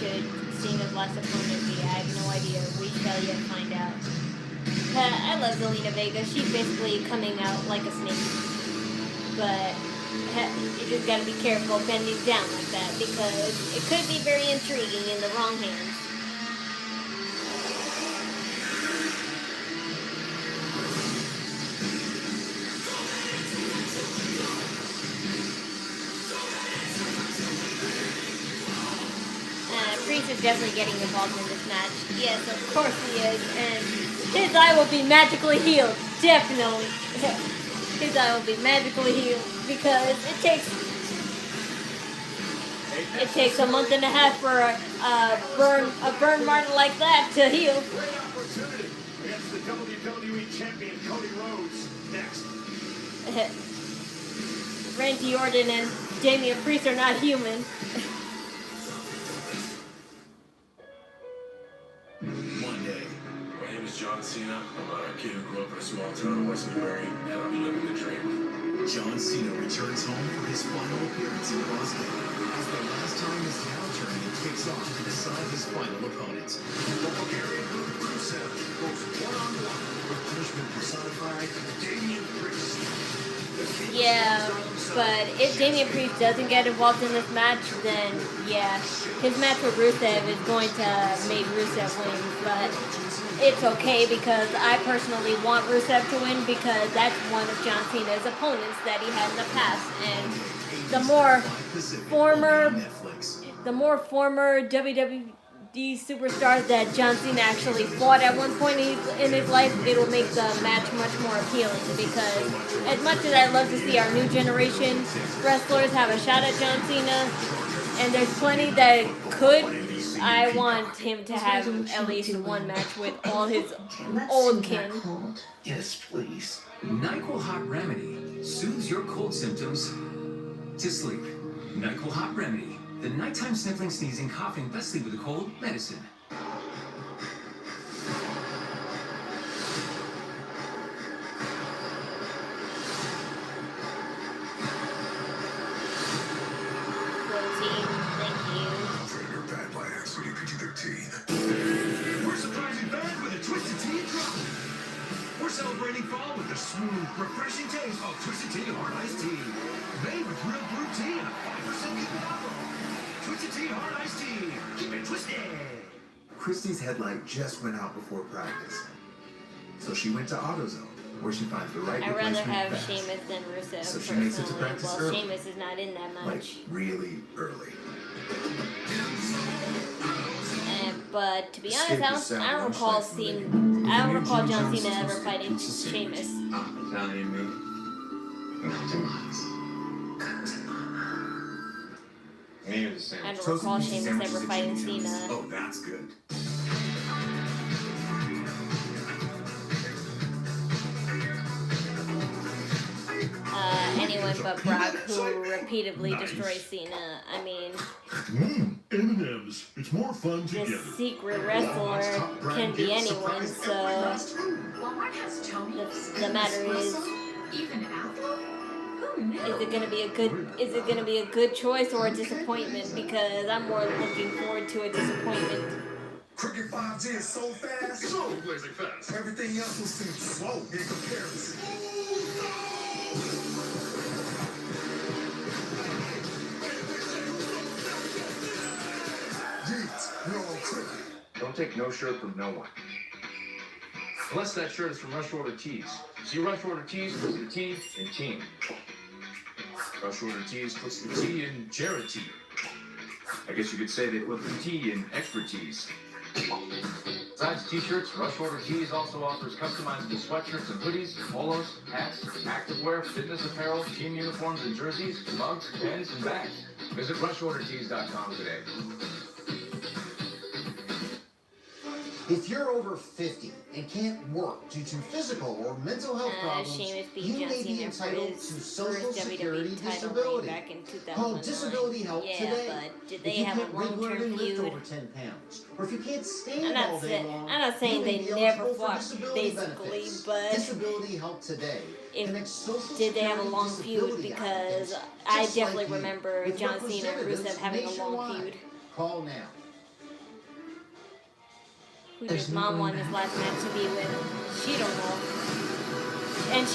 should Cena's last opponent be? I have no idea. We shall yet find out. I love Zelina Vega. She's basically coming out like a snake. But you just gotta be careful bending down like that because it could be very intriguing in the wrong hands. Priest is definitely getting involved in this match. Yes, of course he is. And his eye will be magically healed. Definitely. His eye will be magically healed because it takes a month and a half for a burn mark like that to heal. Great opportunity against the WWE champion Cody Rhodes next. Randy Orton and Damian Priest are not human. One day, my name is John Cena. I'm a kid who grew up in a small town in West Newbury, and I'll be living the dream. John Cena returns home for his final appearance in Boston. As the last time his town tournament kicks off to decide his final opponent. The Bulgarian Rusev goes one-on-one with punishment personified Damian Priest. Yeah, but if Damian Priest doesn't get involved in this match, then yeah, his match with Rusev is going to make Rusev win. But it's okay because I personally want Rusev to win because that's one of John Cena's opponents that he had in the past. And the more former WWE superstars that John Cena actually fought at one point in his life, it will make the match much more appealing because as much as I love to see our new generation wrestlers have a shot at John Cena, and there's plenty that could, I want him to have at least one match with all his old kin. Yes, please. NyQuil Hot Remedy soothes your cold symptoms to sleep. NyQuil Hot Remedy. The nighttime sniffling, sneezing, coughing, best sleep with a cold medicine. Protein, thank you. Trigger Badlands, PG-13. We're surprising fans with a Twisted Tea drop. We're celebrating fall with a smooth, refreshing taste of Twisted Tea Hard Iced Tea. Made with real brewed tea and a 5% liquid alcohol. Twisted Tea Hard Iced Tea. Keep it twisted. Christie's headlight just went out before practice. So she went to AutoZone, where she finds the right I'd rather replacement have fast. Sheamus than Rusev So she personally. makes it to practice Well, early. Sheamus is not in that much. Like, really early. But to be honest, Escape I the sound don't lunch recall like seeing. I don't New recall Jim John Jones Cena ever toasted fighting pizza sandwich. Sheamus. Italian meat. No demise. I don't recall Sheamus ever fighting Cena. Oh, that's good. Anyone but Brock, who repeatedly destroys Cena. I mean, M&M's. It's more fun the together. secret wrestler can be anyone, so the matter is, is it gonna be a good choice or a disappointment? Because I'm more looking forward to a disappointment. Cricket 5G is so fast. So blazing fast. Everything else will seem slow in comparison. Jeez, you're on cricket. Don't take no shirt from no one. Unless that shirt is from Rush Order Tees. See Rush Order Tees puts the T in team. Rush Order Tees puts the T in charity. I guess you could say they put the T in expertise. Besides t-shirts, Rush Order Tees also offers customizable sweatshirts and hoodies, polos, hats, activewear, fitness apparel, team uniforms and jerseys, mugs, pens, and bags. Visit RushOrderTees.com today. If you're over 50 and can't work due to physical or mental health problems, Sheamus beat you John may be Cena for entitled his to Social first Security WWE title disability. back in 2009. Call Disability Help Yeah, today. but did If they you have a can't regularly long-term lift feud? over 10 pounds, or if you can't stand I'm all day long, not saying you may they be never eligible for fought, disability basically, benefits. but Disability Help today. did they have a long feud? Because I definitely remember John Cena and Rusev having a long feud. Call now. who his mom won his last match to be with. She don't know. And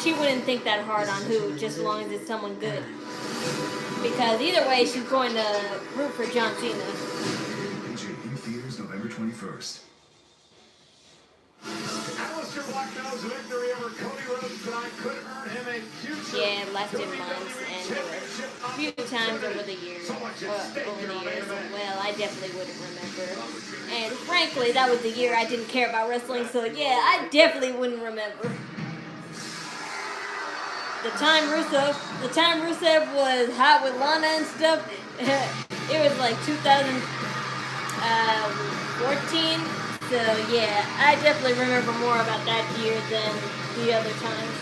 she wouldn't think that hard on who, just as long as it's someone good. Because either way, she's going to root for John Cena. Featured in theaters November 21st. Alistair Black knows victory over Cody Rhodes tonight could earn him a future. Yeah, lasted months and there were a few times over the years. Well, I definitely wouldn't remember. And frankly, that was the year I didn't care about wrestling, so yeah, I definitely wouldn't remember. The time Rusev was hot with Lana and stuff, it was like 2014. So yeah, I definitely remember more about that year than the other times.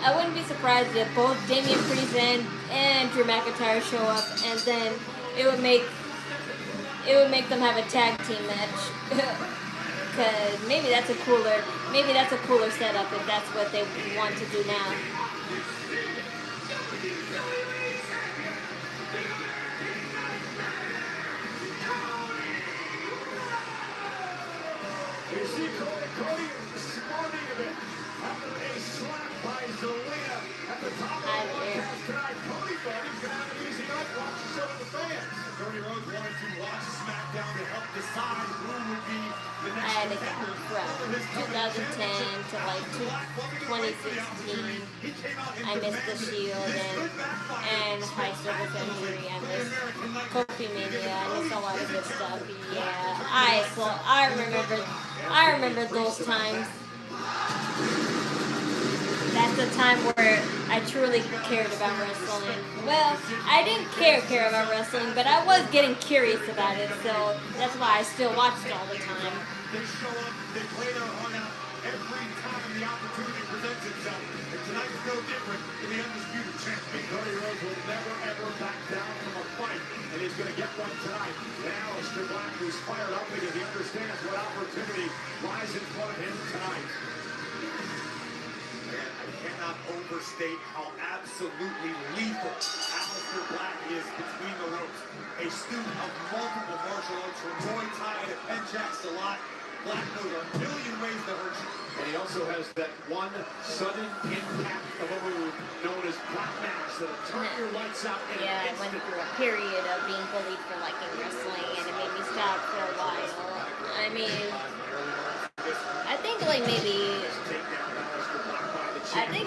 I wouldn't be surprised if both Damian Priest and Drew McIntyre show up, and then it would make them have a tag team match. Cause maybe that's a cooler setup if that's what they want to do now. You see Cody responding a bit after a slap by Giulia at the top of the broadcast tonight. Cody thought he was going to have an easy night watching some of the fans. Cody Rhodes wanted to watch Smackdown to help decide who would be the next contender. From 2010 to like 2016, I missed the Shield and High Silver Century. I missed Kofi Mania. I missed a lot of good stuff. Yeah, I remember those times. That's the time where I truly cared about wrestling. Well, I didn't care about wrestling, but I was getting curious about it, so that's why I still watched it all the time. They show up, they play their heart out every time the opportunity presents itself. And tonight is no different than the undisputed champion. Cody Rhodes will never ever back down from a fight, and he's going to get one tonight. And Alistair Black, who's fired up because he understands what opportunity lies in front of him tonight. I cannot overstate how absolutely lethal Alistair Black is between the ropes. A student of multiple martial arts from Muay Thai to Penchak Salat. Black knows a million ways to hurt you. And he also has that one sudden impact of a move known as Black Max that'll turn your lights out in an I went through a period of being bullied for liking wrestling, and it made me stop for a while. I mean, I think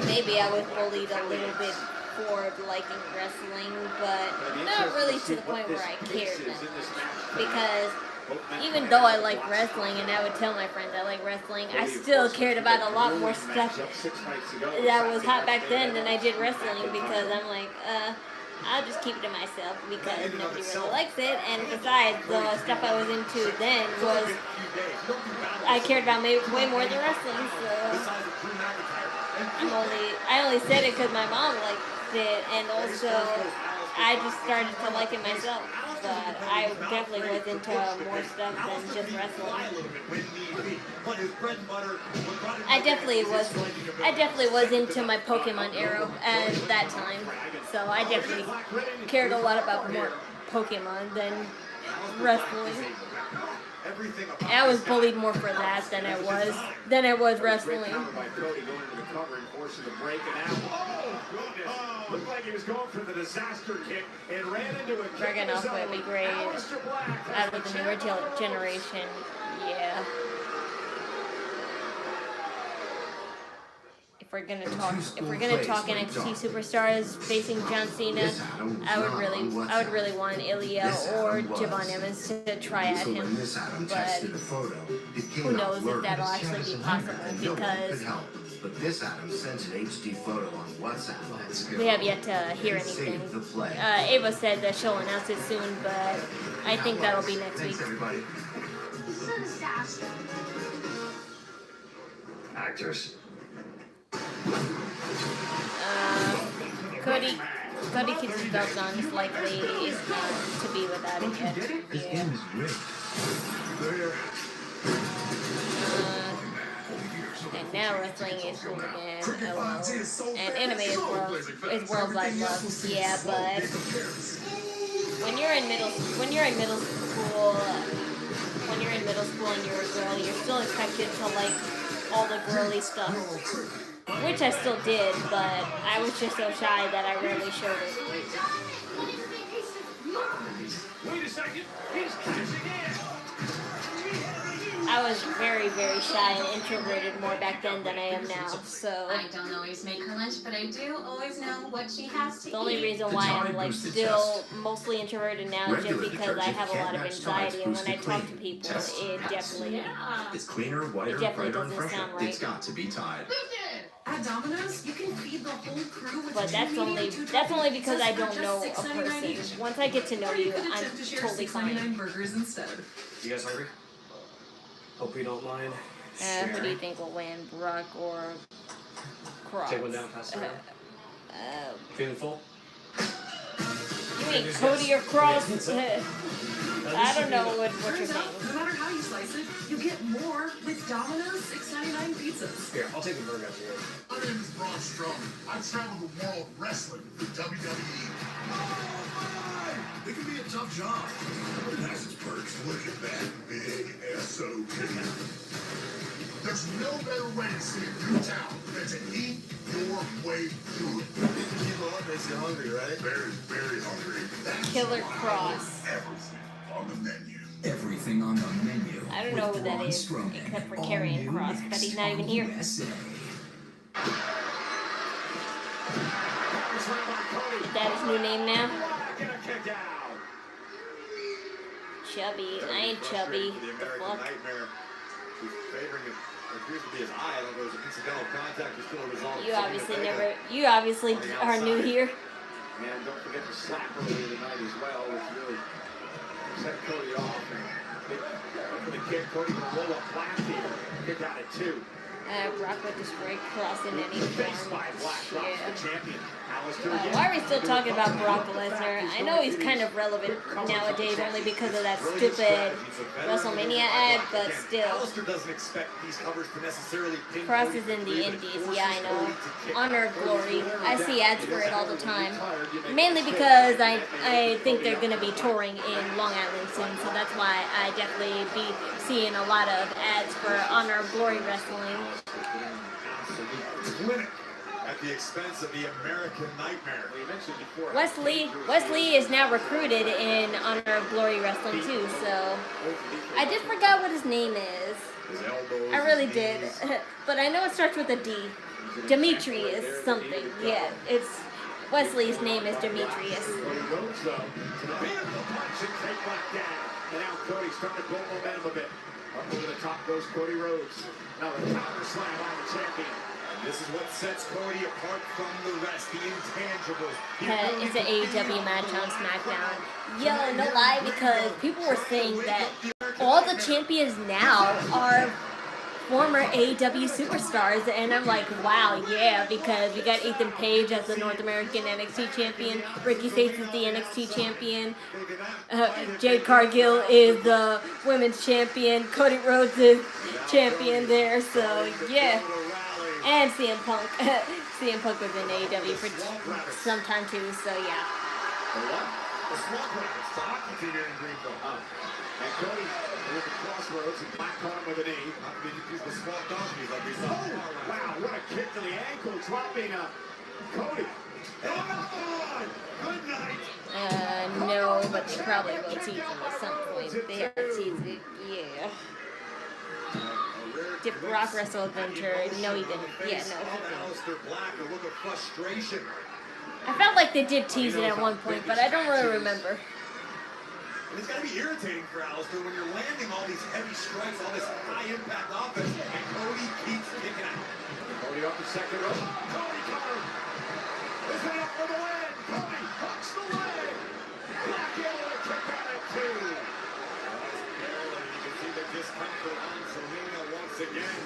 maybe I was bullied a little bit for liking wrestling, but not really to the point where I cared that much. Because even though I like wrestling and I would tell my friends I like wrestling, I still cared about a lot more stuff that was hot back then than I did wrestling, because I'm like, I'll just keep it to myself because nobody really likes it. And besides, the stuff I was into then was, I cared about way more than wrestling, so I only said it because my mom liked it, and also I just started to like it myself. But I definitely was into more stuff than just wrestling. I definitely was into my Pokemon era at that time. So I definitely cared a lot about more Pokemon than wrestling. I was bullied more for that than it was wrestling. Looked like he was going for the disaster kick and ran into a Dragonuv would be great out of the newer generation. Yeah. If we're gonna talk NXT superstars facing John Cena, I would really want Ilja or Javon Evans to try at him. But who knows if that'll actually be possible, because but this Adam sent an HD photo on WhatsApp. Let's go. We have yet to hear anything. Save the play. Ava said that she'll announce it soon, but I think that'll be next Thanks, week. everybody. Actors. Cody keeps his belt on. It's likely to be without it yet. This game is rigged. And now wrestling is hooligan, and anime is worldwide love. Yeah, but when you're in middle school and you're a girl, you're still expected to like all the girly stuff, which I still did, but I was just so shy that I rarely showed it. Wait a second, he's catching in. I was very, very shy and introverted more back then than I am now, so... I don't always make her lunch, but I do always know what she has to eat. The only reason why I'm like still mostly introverted now is just because I have a lot of anxiety, and when I talk to people, it definitely... It's cleaner, whiter, It definitely brighter, and doesn't fresher. sound right. It's got to be Tide. At Domino's, you can feed the whole crew with But that's only because I don't know a person. Once I get to know you, I'm totally fine. burgers instead. You guys hungry? Hope you don't mind. Who do you think will win, Brock or Cross? Take one down, pass it around. Feeling full? You mean Cody or Cross? I don't know what you're saying. No matter how you slice it, you get more with Domino's $6.99 pizzas. Here, I'll take the burger after you. My name is Braun Strowman. I travel the world wrestling for WWE. It can be a tough job, but it has its perks. Look at that big SOP. There's no better way to see a new town than to eat your way through it. Keep on, makes you hungry, right? Very, very hungry. That's Killer Cross. everything on the menu. Everything on the menu. I don't know who that is, except for Karrion Cross, but he's not even here. USA. Is that his new name now? Chubby. I ain't chubby. The The American fuck? Nightmare. He's favoring it. It appears to be his eye. I don't know if it was an incidental contact or still a result. You obviously are new here. And don't forget the slap earlier tonight as well, which really set Cody off. And for the kick, Cody can roll up Black here. Kick out at 2. Brock would destroy Cross in any form. Champion. Why are we still talking about Brock Lesnar? I know he's kind of relevant nowadays only because of that stupid WrestleMania ad, but still. Alistair doesn't expect these covers to necessarily pin Cross is in the indies, yeah, I know. Honor of Glory. I see ads for it all the time. Mainly because I think they're going to be touring in Long Island soon, so that's why I definitely be seeing a lot of ads for Honor of Glory Wrestling. Clinic at the expense of the American Nightmare. We mentioned before. Wesley is now recruited in Honor of Glory Wrestling too, so I just forgot what his name is. I really did, but I know it starts with a D. Demetrius something. Yeah, it's Wesley's name is Demetrius. And now Cody's starting to build momentum a bit. Up over the top goes Cody Rhodes. Now the counter slam on the champion. And this is what sets Cody apart from the rest, the intangibles. It's an AEW match on Smackdown. Yo, no lie, because people were saying that all the champions now are former AEW superstars, and I'm like, wow, yeah, because we got Ethan Page as the North American NXT champion, Ricky Starks is the NXT champion, Jade Cargill is the women's champion, Cody Rhodes is champion there, so yeah, and CM Punk. CM Punk was in AEW for some time too, so yeah. The Swamp Rattles, the hockey team here in Greenville. And Cody with the crossroads, and Black caught him with a knee. Not to be confused with Swamp Donkeys like we saw. Wow, what a kick to the ankle, dropping Cody. Good night. No, but they probably will tease him at some point. They have to tease it, yeah. Did Brock wrestle Venture? No, he didn't. Yeah, no, he didn't. Alistair Black, a look of frustration. I felt like they did tease it at one point, but I don't really remember. And it's got to be irritating for Alistair when you're landing all these heavy strikes, all this high-impact offense, and Cody keeps kicking out. Cody up the second rope. Cody covered. Is it up for the win? Cody hooks the leg. Black able to kick out at 2. You can see the discomfort on Selena once again.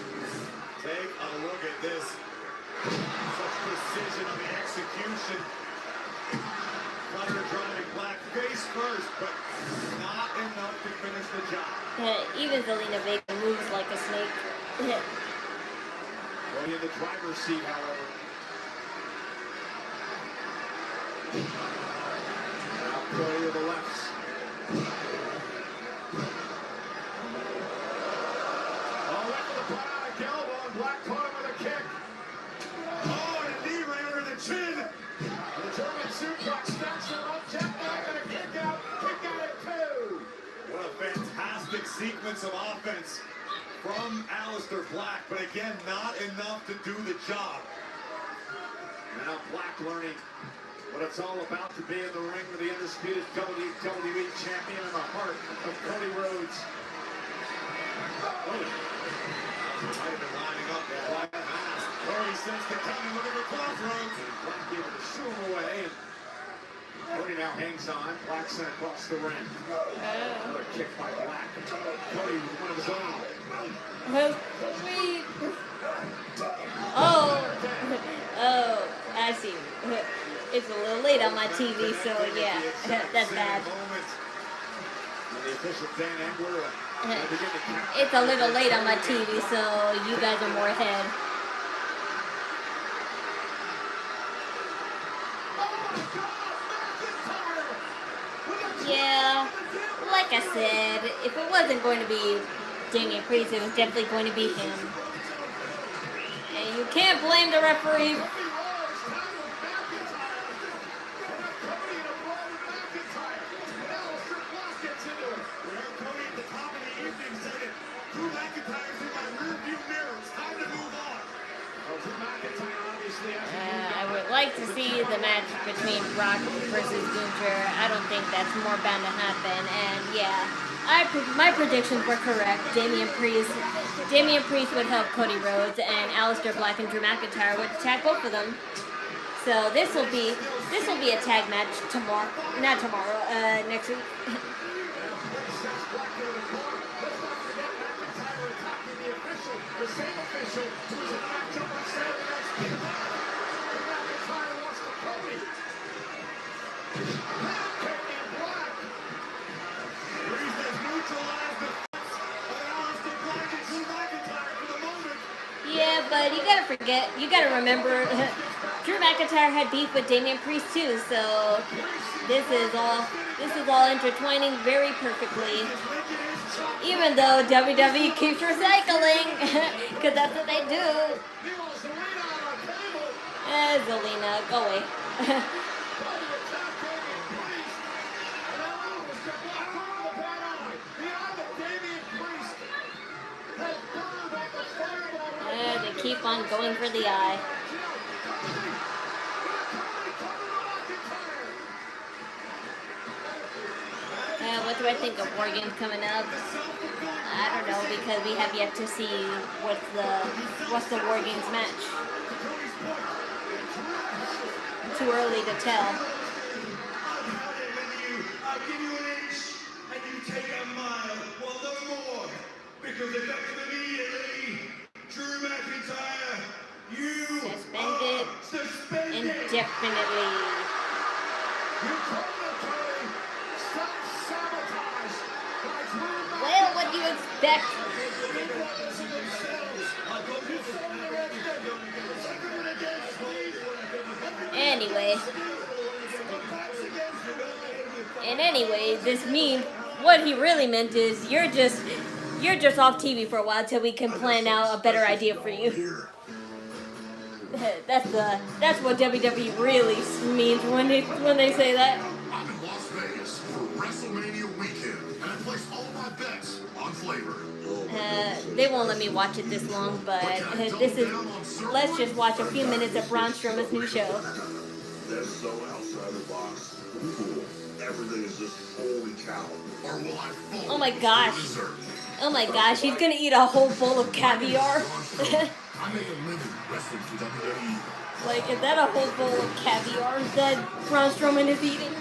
Take a look at this. Such precision on the execution. Cutter driving Black face first, but not enough to finish the job. Even Zelina Vega moves like a snake. Cody in the driver's seat, however. Now Cody with the lefts. Oh, left with a bionic elbow, and Black caught him with a kick. Oh, and a knee right under the chin. The German suplex stacks him up. Jackknife and a kick out at 2. What a fantastic sequence of offense from Aleister Black, but again, not enough to do the job. Now Black learning what it's all about to be in the ring with the undisputed WWE champion in the heart of Cody Rhodes. Cody might have been lining up there. Black mask. Cody sends the coming, looking for crossroads. Black able to shoo him away. Cody now hangs on. Black sent across the ring. Another kick by Black. Cody with one of his own. Oh, I see. It's a little late on my TV, so yeah, that's bad. It's a little late on my TV, so you guys are more ahead. Yeah, like I said, if it wasn't going to be Damian Priest, it was definitely going to be him. And you can't blame the referee. I would like to see the match between Brock versus Gunther. I don't think that's more bound to happen. And yeah, my predictions were correct. Damian Priest would help Cody Rhodes, and Aleister Black and Drew McIntyre would attack both of them. So this will be a tag match tomorrow. Not tomorrow. Next week. The same official who was in the matchup on Saturday night's Peter McIntyre wants to Cody. Pancake Black. Priest has neutralized the defense of Aleister Black and Drew McIntyre for the moment. Yeah, but you gotta remember, Drew McIntyre had beef with Damian Priest too, so this is all intertwining very perfectly. Even though WWE keeps recycling, because that's what they do. Zelina, go away. They keep on going for the eye. What do I think of War Games coming up? I don't know, because we have yet to see what's the War Games match. Too early to tell. I'll give you an inch and you take a mile. Well, no more, because effective immediately, Drew McIntyre, you suspended suspended indefinitely. Well, what do you expect? Anyway, this means what he really meant is you're just off TV for a while till we can plan out a better idea for you. That's what WWE really means when they say that. I'm in Las Vegas for WrestleMania weekend, and I place all my bets on flavor. They won't let me watch it this long, but let's just watch a few minutes of Braun Strowman's new show. They're so outside the box. Cool. Everything is just holy cow. Or will I fall? Oh my gosh. Oh my gosh, he's gonna eat a whole bowl of caviar. I make a living wrestling for WWE. Like, is that a whole bowl of caviar that Braun Strowman is eating?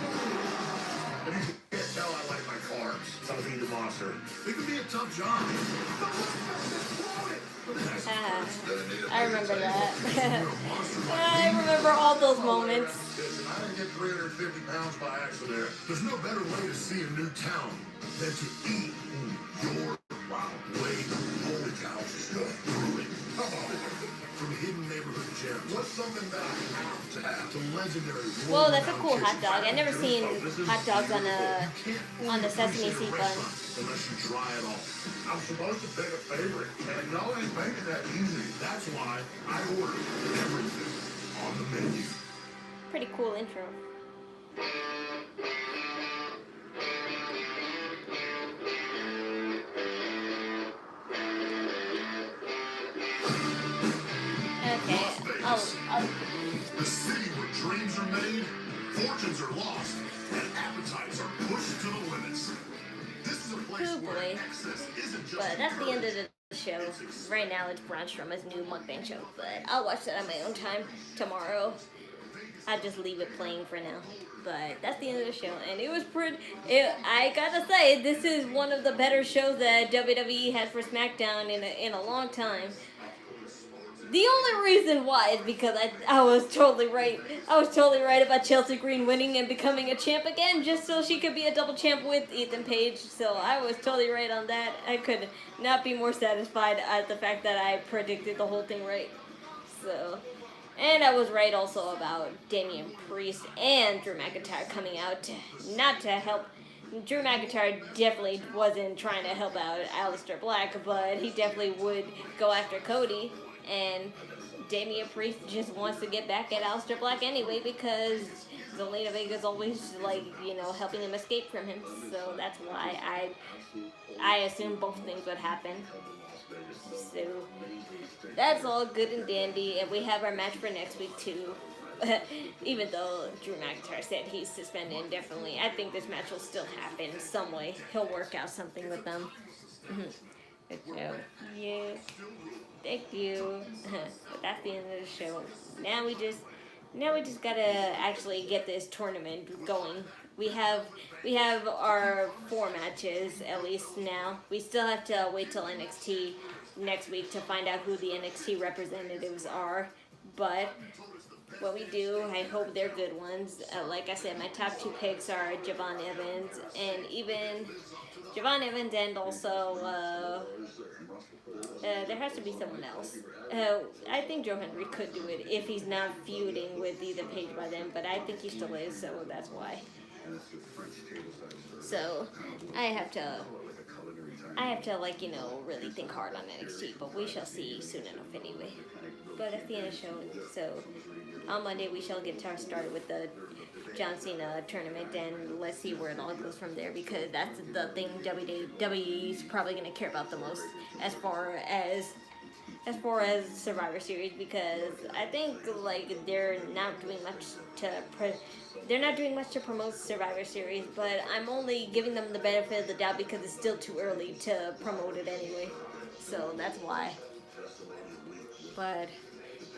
And you can't tell I like my carbs. So I was eating the monster. It can be a tough job. I remember that. I remember all those moments. Listen, I didn't get 350 pounds by accident. There's no better way to see a new town than to eat your way. Holy cow, this is good. Brewing. How about it? From hidden neighborhood gems. What's something that I have to have? To legendary. Well, that's a cool hot dog. I've never seen hot dogs on the sesame seed bun. Unless you try it all. I'm supposed to pick a favorite, and y'all ain't making that easy. That's why I ordered everything on the menu. Pretty cool intro. Okay, The city where dreams are made, fortunes are lost, and appetites are pushed to the limits. This is a place where excess isn't just but that's the end of the show. Right now it's Braun Strowman's new mukbang show, but I'll watch that on my own time tomorrow. I'll just leave it playing for now. But that's the end of the show, and it was pretty. I gotta say, this is one of the better shows that WWE had for SmackDown in a long time. The only reason why is because I was totally right. I was totally right about Chelsea Green winning and becoming a champ again, just so she could be a double champ with Ethan Page. So I was totally right on that. I could not be more satisfied at the fact that I predicted the whole thing right. So, and I was right also about Damian Priest and Drew McIntyre coming out not to help. Drew McIntyre definitely wasn't trying to help out Aleister Black, but he definitely would go after Cody. And Damian Priest just wants to get back at Aleister Black anyway because Zelina Vega's always, helping him escape from him. So that's why I assumed both things would happen. So that's all good and dandy. And we have our match for next week too. Even though Drew McIntyre said he's suspended indefinitely, I think this match will still happen in some way. He'll work out something with them. So, yeah. Thank you. But that's the end of the show. Now we just gotta actually get this tournament going. We have our 4 matches at least now. We still have to wait till NXT next week to find out who the NXT representatives are. But when we do, I hope they're good ones. Like I said, my top 2 picks are Javon Evans and even Javon Evans and also there has to be someone else. I think Joe Hendry could do it if he's not feuding with either Page by then, but I think he still is, so that's why. So I have to really think hard on NXT, but we shall see soon enough anyway. But at the end of the show, so on Monday we shall get started with the John Cena tournament, and let's see where it all goes from there, because that's the thing WWE is probably going to care about the most as far as Survivor Series, because I think they're not doing much to promote Survivor Series, but I'm only giving them the benefit of the doubt because it's still too early to promote it anyway. So that's why. But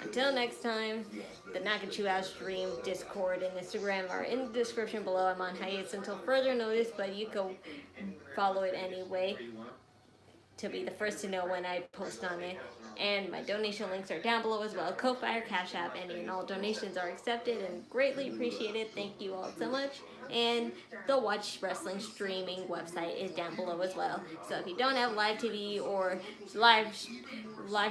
until next time, the Knock and Chew Out stream, Discord, and Instagram are in the description below. I'm on hiatus until further notice, but you can follow it anyway to be the first to know when I post on it. And my donation links are down below as well. Ko-Fi or Cash App, any and all donations are accepted and greatly appreciated. Thank you all so much. And the Watch Wrestling streaming website is down below as well. So if you don't have live TV or live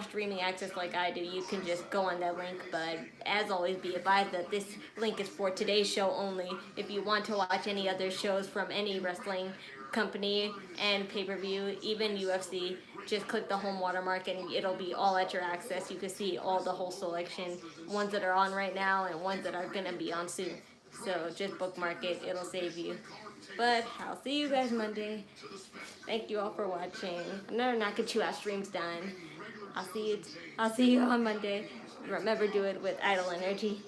streaming access like I do, you can just go on that link. But as always, be advised that this link is for today's show only. If you want to watch any other shows from any wrestling company and pay-per-view, even UFC, just click the home watermark and it'll be all at your access. You can see all the whole selection, ones that are on right now and ones that are gonna be on soon. So just bookmark it, it'll save you. But I'll see you guys Monday. Thank you all for watching. Another Knock and Chew Out stream's done. I'll see you on Monday. Remember, do it with idle energy.